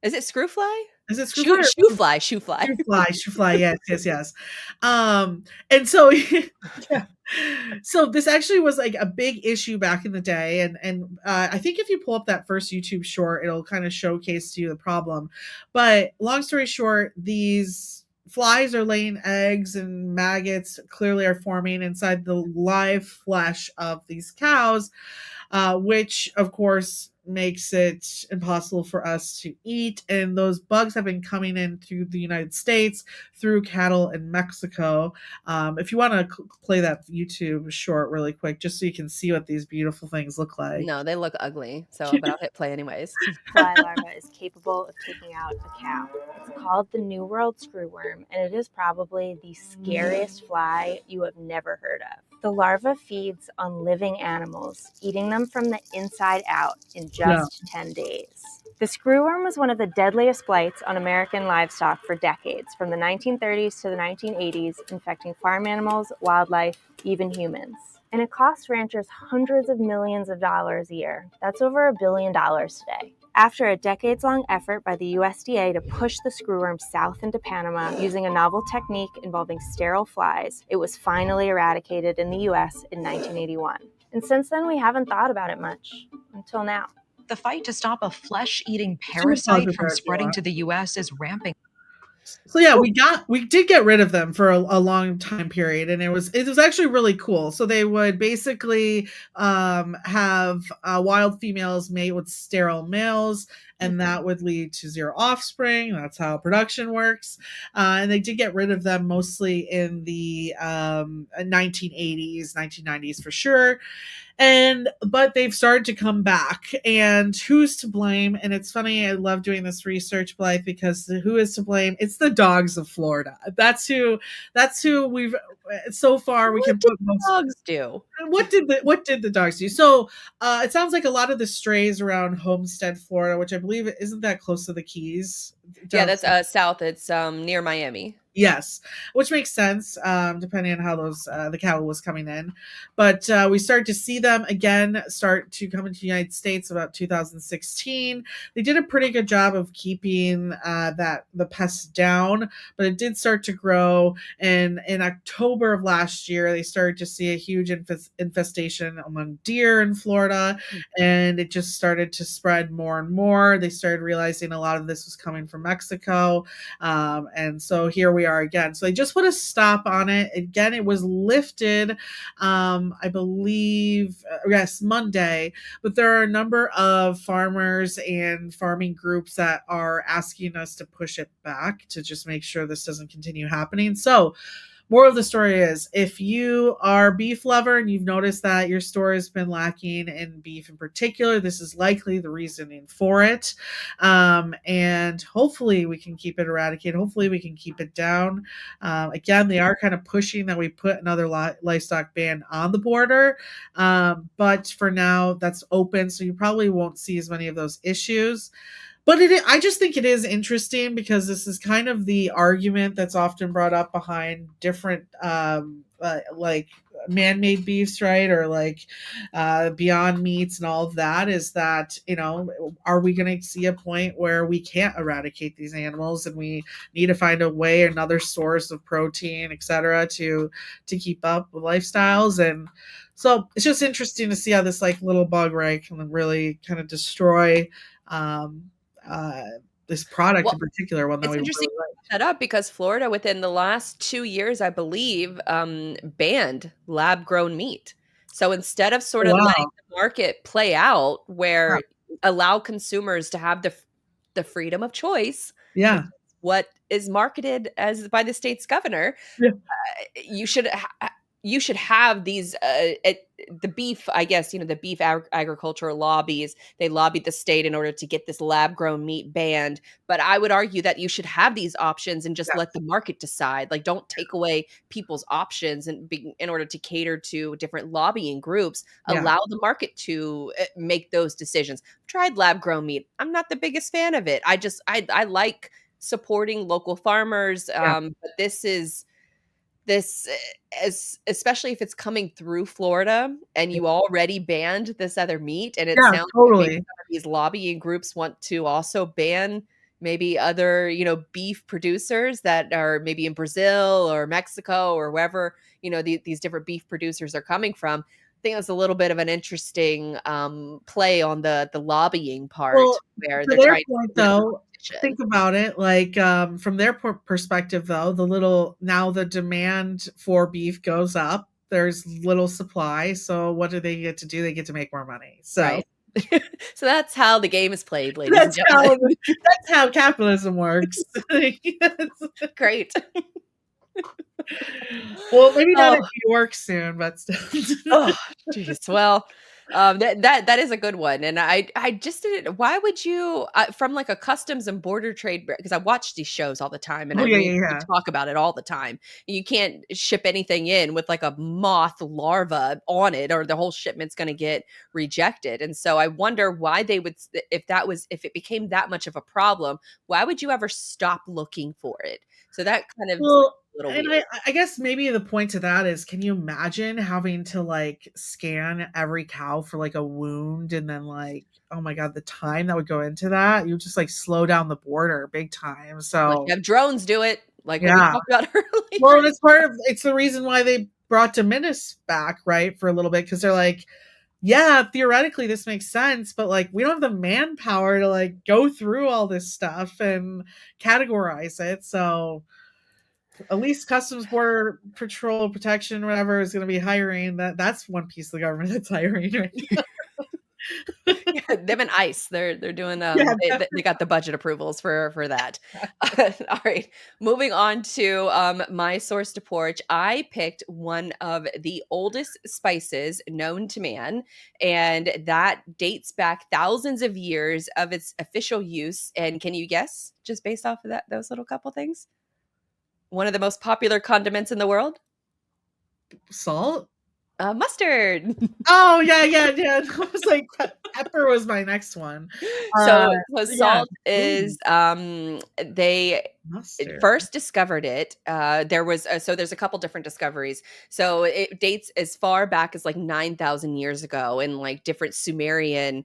Is it screw fly? Is it screw fly? Shoe fly. Shoe fly. Yes. And so, yeah. So this actually was like a big issue back in the day. And I think if you pull up that first YouTube short, it'll kind of showcase to you the problem. But long story short, these flies are laying eggs and maggots clearly are forming inside the live flesh of these cows, which of course makes it impossible for us to eat. And those bugs have been coming in through the United States, through cattle in Mexico. If you want to play that YouTube short really quick, just so you can see what these beautiful things look like. No, they look ugly. So, but I'll hit play anyways. Fly larva is capable of taking out a cow. It's called the New World screwworm, and it is probably the scariest fly you have never heard of. The larva feeds on living animals, eating them from the inside out in just 10 days. The screwworm was one of the deadliest blights on American livestock for decades, from the 1930s to the 1980s, infecting farm animals, wildlife, even humans. And it costs ranchers hundreds of millions of dollars a year. That's over $1 billion today. After a decades-long effort by the USDA to push the screwworm south into Panama using a novel technique involving sterile flies, it was finally eradicated in the US in 1981. And since then, we haven't thought about it much until now. The fight to stop a flesh-eating Just gonna pause parasite it from there if you spreading want. to the U.S. is ramping. So yeah, we did get rid of them for a long time period, and it was actually really cool. So they would basically have wild females mate with sterile males, and that would lead to zero offspring. That's how production works. And they did get rid of them mostly in the 1980s, 1990s for sure. But they've started to come back, and who's to blame? And it's funny, I love doing this research, Blythe, because who is to blame? It's the dogs of Florida. That's who we've so far we What can did put most. dogs do? What did the dogs do? So it sounds like a lot of the strays around Homestead, Florida, which I believe isn't that close to the Keys. Yeah, Down that's south. It's near Miami. Yes, which makes sense, depending on how those the cattle was coming in. But we started to see them again start to come into the United States about 2016. They did a pretty good job of keeping the pests down, but it did start to grow. And in October of last year, they started to see a huge infestation among deer in Florida, and it just started to spread more and more. They started realizing a lot of this was coming from Mexico, and so here we are again. So they just put a stop on it. Again, it was lifted, I believe, yes, Monday. But there are a number of farmers and farming groups that are asking us to push it back to just make sure this doesn't continue happening. So moral of the story is, if you are a beef lover and you've noticed that your store has been lacking in beef in particular, this is likely the reasoning for it. And hopefully we can keep it eradicated. Hopefully we can keep it down. Again, they are kind of pushing that we put another livestock ban on the border. But for now, that's open. So you probably won't see as many of those issues. But I just think it is interesting because this is kind of the argument that's often brought up behind different, like man-made beefs, right? Or like Beyond Meats and all of that. Is that, are we going to see a point where we can't eradicate these animals and we need to find a way, another source of protein, etc., to keep up with lifestyles? And so it's just interesting to see how this like little bug, right, can really kind of destroy this product in particular, one that It's we interesting really like. that up because Florida, within the last 2 years, I believe, banned lab-grown meat. So instead of sort of letting Wow. the market play out, where allow consumers to have the freedom of choice, Yeah. what is marketed as by the state's governor, Yeah. you should have these the beef, I guess, the beef agricultural lobbies, they lobbied the state in order to get this lab grown meat banned. But I would argue that you should have these options and just let the market decide. Like, don't take away people's options in order to cater to different lobbying groups. Yeah. Allow the market to make those decisions. I've tried lab grown meat. I'm not the biggest fan of it. I like supporting local farmers. But this especially if it's coming through Florida and you already banned this other meat, and it sounds like maybe some of these lobbying groups want to also ban maybe other, beef producers that are maybe in Brazil or Mexico or wherever, these different beef producers are coming from. I think that's a little bit of an interesting play on the lobbying part, Well, where to they're their trying point, to though, think about it, like, from their perspective, though, now the demand for beef goes up. There's little supply, so what do they get to do? They get to make more money. So Right. So that's how the game is played, ladies and that's gentlemen. how capitalism works. Great. Well, maybe not in New York soon, but still. Oh, jeez. Well, that is a good one, and I just didn't. Why would you from like a customs and border trade? Because I watch these shows all the time, and Oh, we yeah. talk about it all the time. You can't ship anything in with like a moth larva on it, or the whole shipment's going to get rejected. And so I wonder why they would, if it became that much of a problem, why would you ever stop looking for it? So that kind of Well, a little and weird. I guess maybe the point to that is, can you imagine having to like scan every cow for like a wound, and then like, oh my god, the time that would go into that? You would just like slow down the border big time. Like, So have drones do it, like what we yeah. talked about earlier. Well, and it's the reason why they brought Dominus back, right, for a little bit, because they're like, yeah, theoretically this makes sense, but like we don't have the manpower to like go through all this stuff and categorize it. So at least Customs Border Patrol Protection, whatever, is going to be hiring. That's one piece of the government that's hiring right now. Yeah, them and ICE, they're doing Yeah, they got the budget approvals for that. All right, moving on to my source to porch. I picked one of the oldest spices known to man, and that dates back thousands of years of its official use. And can you guess, just based off of those little couple things, one of the most popular condiments in the world? salt. Mustard. Oh yeah. I was like, pepper was my next one. So Yeah, salt is they mustard. first discovered it. There was so there's a couple different discoveries. So it dates as far back as like 9,000 years ago in like different Sumerian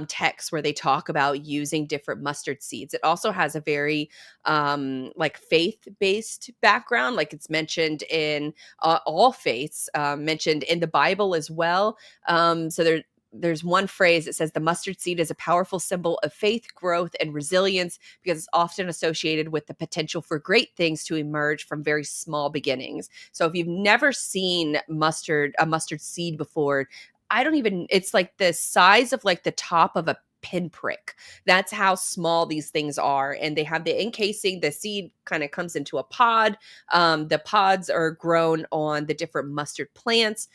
texts where they talk about using different mustard seeds. It also has a very like faith-based background, like it's mentioned in all faiths, mentioned in the Bible as well. So there's one phrase that says the mustard seed is a powerful symbol of faith, growth, and resilience because it's often associated with the potential for great things to emerge from very small beginnings. So if you've never seen a mustard seed before, it's like the size of like the top of a pinprick. That's how small these things are. And they have the encasing, the seed kind of comes into a pod. The pods are grown on the different mustard plants.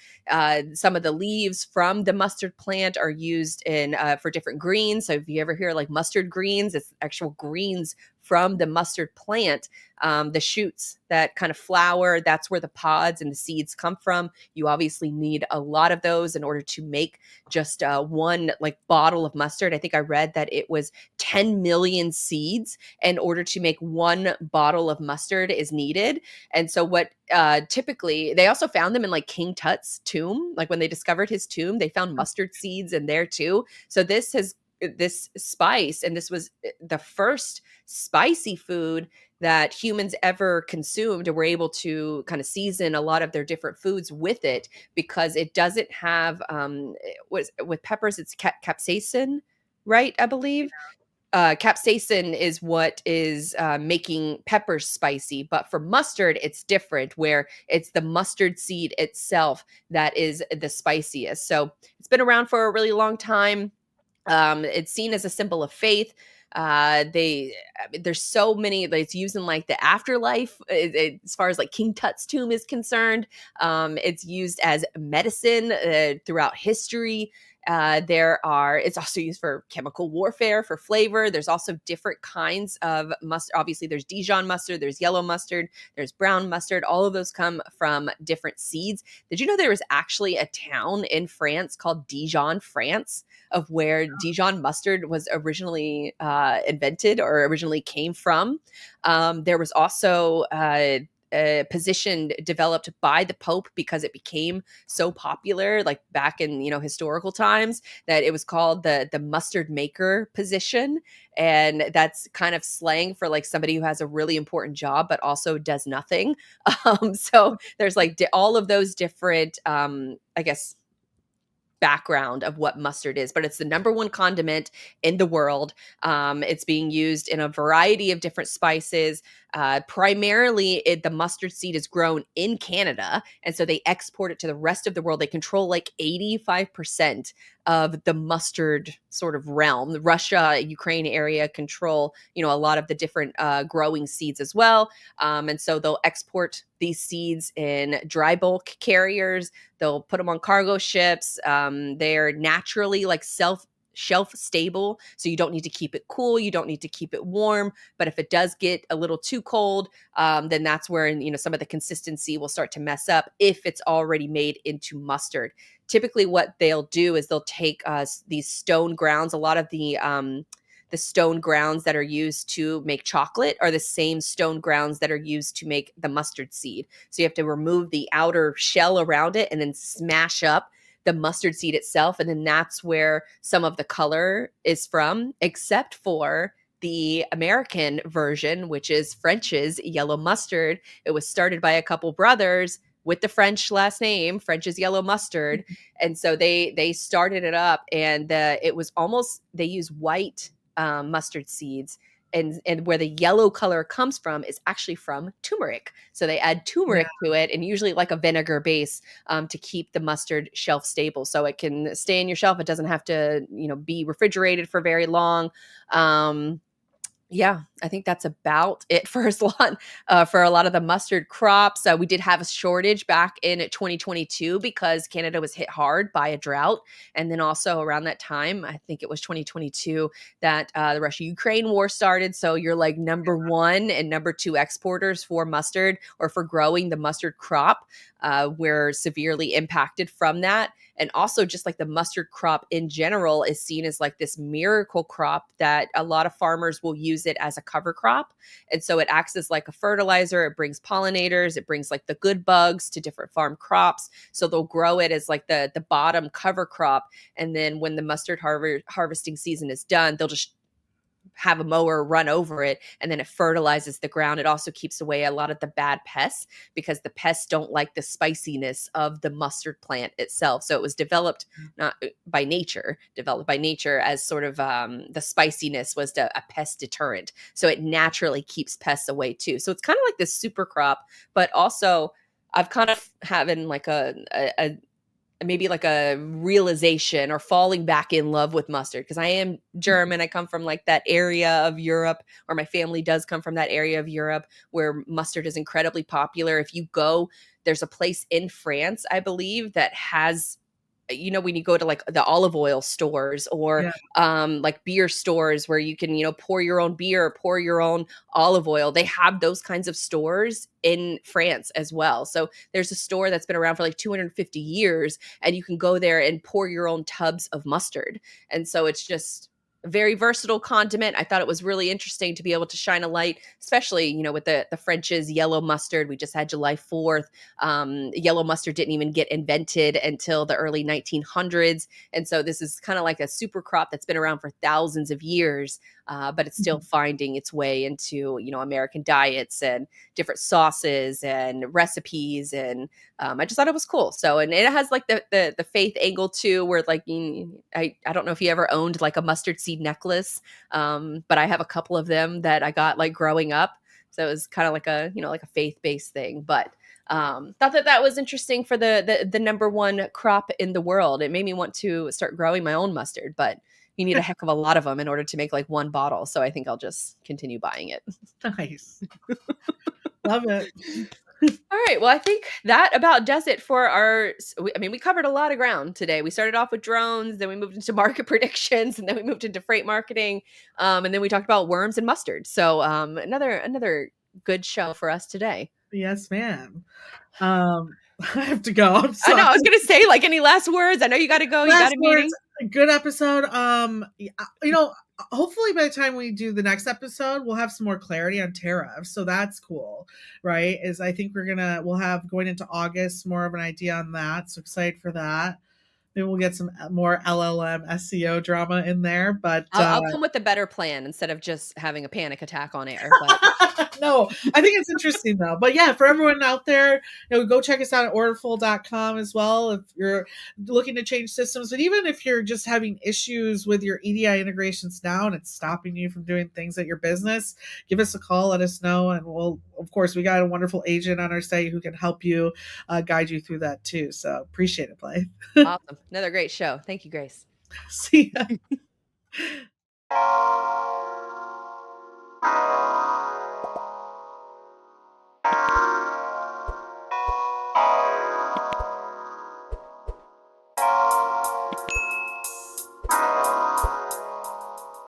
Some of the leaves from the mustard plant are used in for different greens. So if you ever hear like mustard greens, it's actual greens from the mustard plant. The shoots that kind of flower, that's where the pods and the seeds come from. You obviously need a lot of those in order to make just one like bottle of mustard. I think I read that it was 10 million seeds in order to make one bottle of mustard is needed. And so what typically they also found them in like King Tut's tomb. Like when they discovered his tomb, they found mustard seeds in there too. So this spice, and this was the first spicy food that humans ever consumed, and were able to kind of season a lot of their different foods with it because it doesn't have with peppers it's capsaicin, right? I believe capsaicin is what is making peppers spicy, but for mustard it's different, where it's the mustard seed itself that is the spiciest. So it's been around for a really long time. It's seen as a symbol of faith. There's so many, like, it's used in like the afterlife, as far as like King Tut's tomb is concerned. It's used as medicine throughout history. It's also used for chemical warfare, for flavor. There's also different kinds of mustard. Obviously, there's Dijon mustard, there's yellow mustard, there's brown mustard. All of those come from different seeds. Did you know there was actually a town in France called Dijon, France, of where Dijon mustard was originally invented or originally came from? There was also a position developed by the Pope because it became so popular, like back in historical times, that it was called the mustard maker position, and that's kind of slang for like somebody who has a really important job but also does nothing. So there's like all of those different, I guess, background of what mustard is, but it's the number one condiment in the world. It's being used in a variety of different spices. Primarily, the mustard seed is grown in Canada, and so they export it to the rest of the world. They control like 85% of the mustard sort of realm. The Russia, Ukraine area control, a lot of the different growing seeds as well. And so they'll export these seeds in dry bulk carriers. They'll put them on cargo ships. They're naturally like shelf stable, so you don't need to keep it cool, you don't need to keep it warm. But if it does get a little too cold, then that's where some of the consistency will start to mess up if it's already made into mustard. Typically what they'll do is they'll take these stone grounds. A lot of the stone grounds that are used to make chocolate are the same stone grounds that are used to make the mustard seed. So you have to remove the outer shell around it and then smash up the mustard seed itself. And then that's where some of the color is from, except for the American version, which is French's yellow mustard. It was started by a couple brothers with the French last name, French's yellow mustard. And so they started it up, and it was almost, they use white mustard seeds. And where the yellow color comes from is actually from turmeric. So they add turmeric to it, and usually like a vinegar base, to keep the mustard shelf stable, so it can stay in your shelf. It doesn't have to, be refrigerated for very long. Yeah, I think that's about it for for a lot of the mustard crops. We did have a shortage back in 2022 because Canada was hit hard by a drought. And then also around that time, I think it was 2022, that the Russia-Ukraine war started. So you're like number one and number two exporters for mustard, or for growing the mustard crop, were severely impacted from that. And also just like the mustard crop in general is seen as like this miracle crop, that a lot of farmers will use it as a cover crop. And so it acts as like a fertilizer. It brings pollinators. It brings like the good bugs to different farm crops. So they'll grow it as like the bottom cover crop. And then when the mustard harvesting season is done, they'll just have a mower run over it, and then it fertilizes the ground. It also keeps away a lot of the bad pests, because the pests don't like the spiciness of the mustard plant itself. So it was developed by nature as sort of the spiciness was a pest deterrent. So it naturally keeps pests away too. So it's kind of like this super crop, but also I've kind of having like a maybe like a realization, or falling back in love with mustard, because I am German. I come from like that area of Europe, or my family does come from that area of Europe, where mustard is incredibly popular. If you go, there's a place in France, I believe, that has, when you go to like the olive oil stores, or like beer stores, where you can, pour your own beer, or pour your own olive oil. They have those kinds of stores in France as well. So there's a store that's been around for like 250 years, and you can go there and pour your own tubs of mustard. And so it's just a very versatile condiment. I thought it was really interesting to be able to shine a light, especially, with the French's yellow mustard. We just had July 4th. Yellow mustard didn't even get invented until the early 1900s. And so this is kind of like a super crop that's been around for thousands of years, but it's still finding its way into, American diets and different sauces and recipes. And I just thought it was cool. So, and it has like the faith angle too, where like, I don't know if you ever owned like a mustard seed necklace, but I have a couple of them that I got like growing up. So it was kind of like a, like a faith-based thing. But thought that was interesting for the number one crop in the world. It made me want to start growing my own mustard, but you need a heck of a lot of them in order to make like one bottle. So I think I'll just continue buying it. Nice. Love it. All right. Well, I think that about does it for we covered a lot of ground today. We started off with drones, then we moved into market predictions, and then we moved into freight marketing. And then we talked about worms and mustard. So another good show for us today. Yes, ma'am. I have to go. I'm sorry. I know. I was going to say, like, any last words? I know you got to go. You got a meeting. Good episode. Hopefully by the time we do the next episode, we'll have some more clarity on tariffs. So that's cool, right? I think we'll have, going into August, more of an idea on that. So excited for that. Maybe we'll get some more LLM SEO drama in there, but I'll come with a better plan instead of just having a panic attack on air. But no, I think it's interesting though. But yeah, for everyone out there, go check us out at orderful.com as well if you're looking to change systems. But even if you're just having issues with your EDI integrations now and it's stopping you from doing things at your business, give us a call, let us know, and we got a wonderful agent on our site who can help you, guide you through that too. So appreciate it, Blythe. Awesome. Another great show. Thank you, Grace. See ya.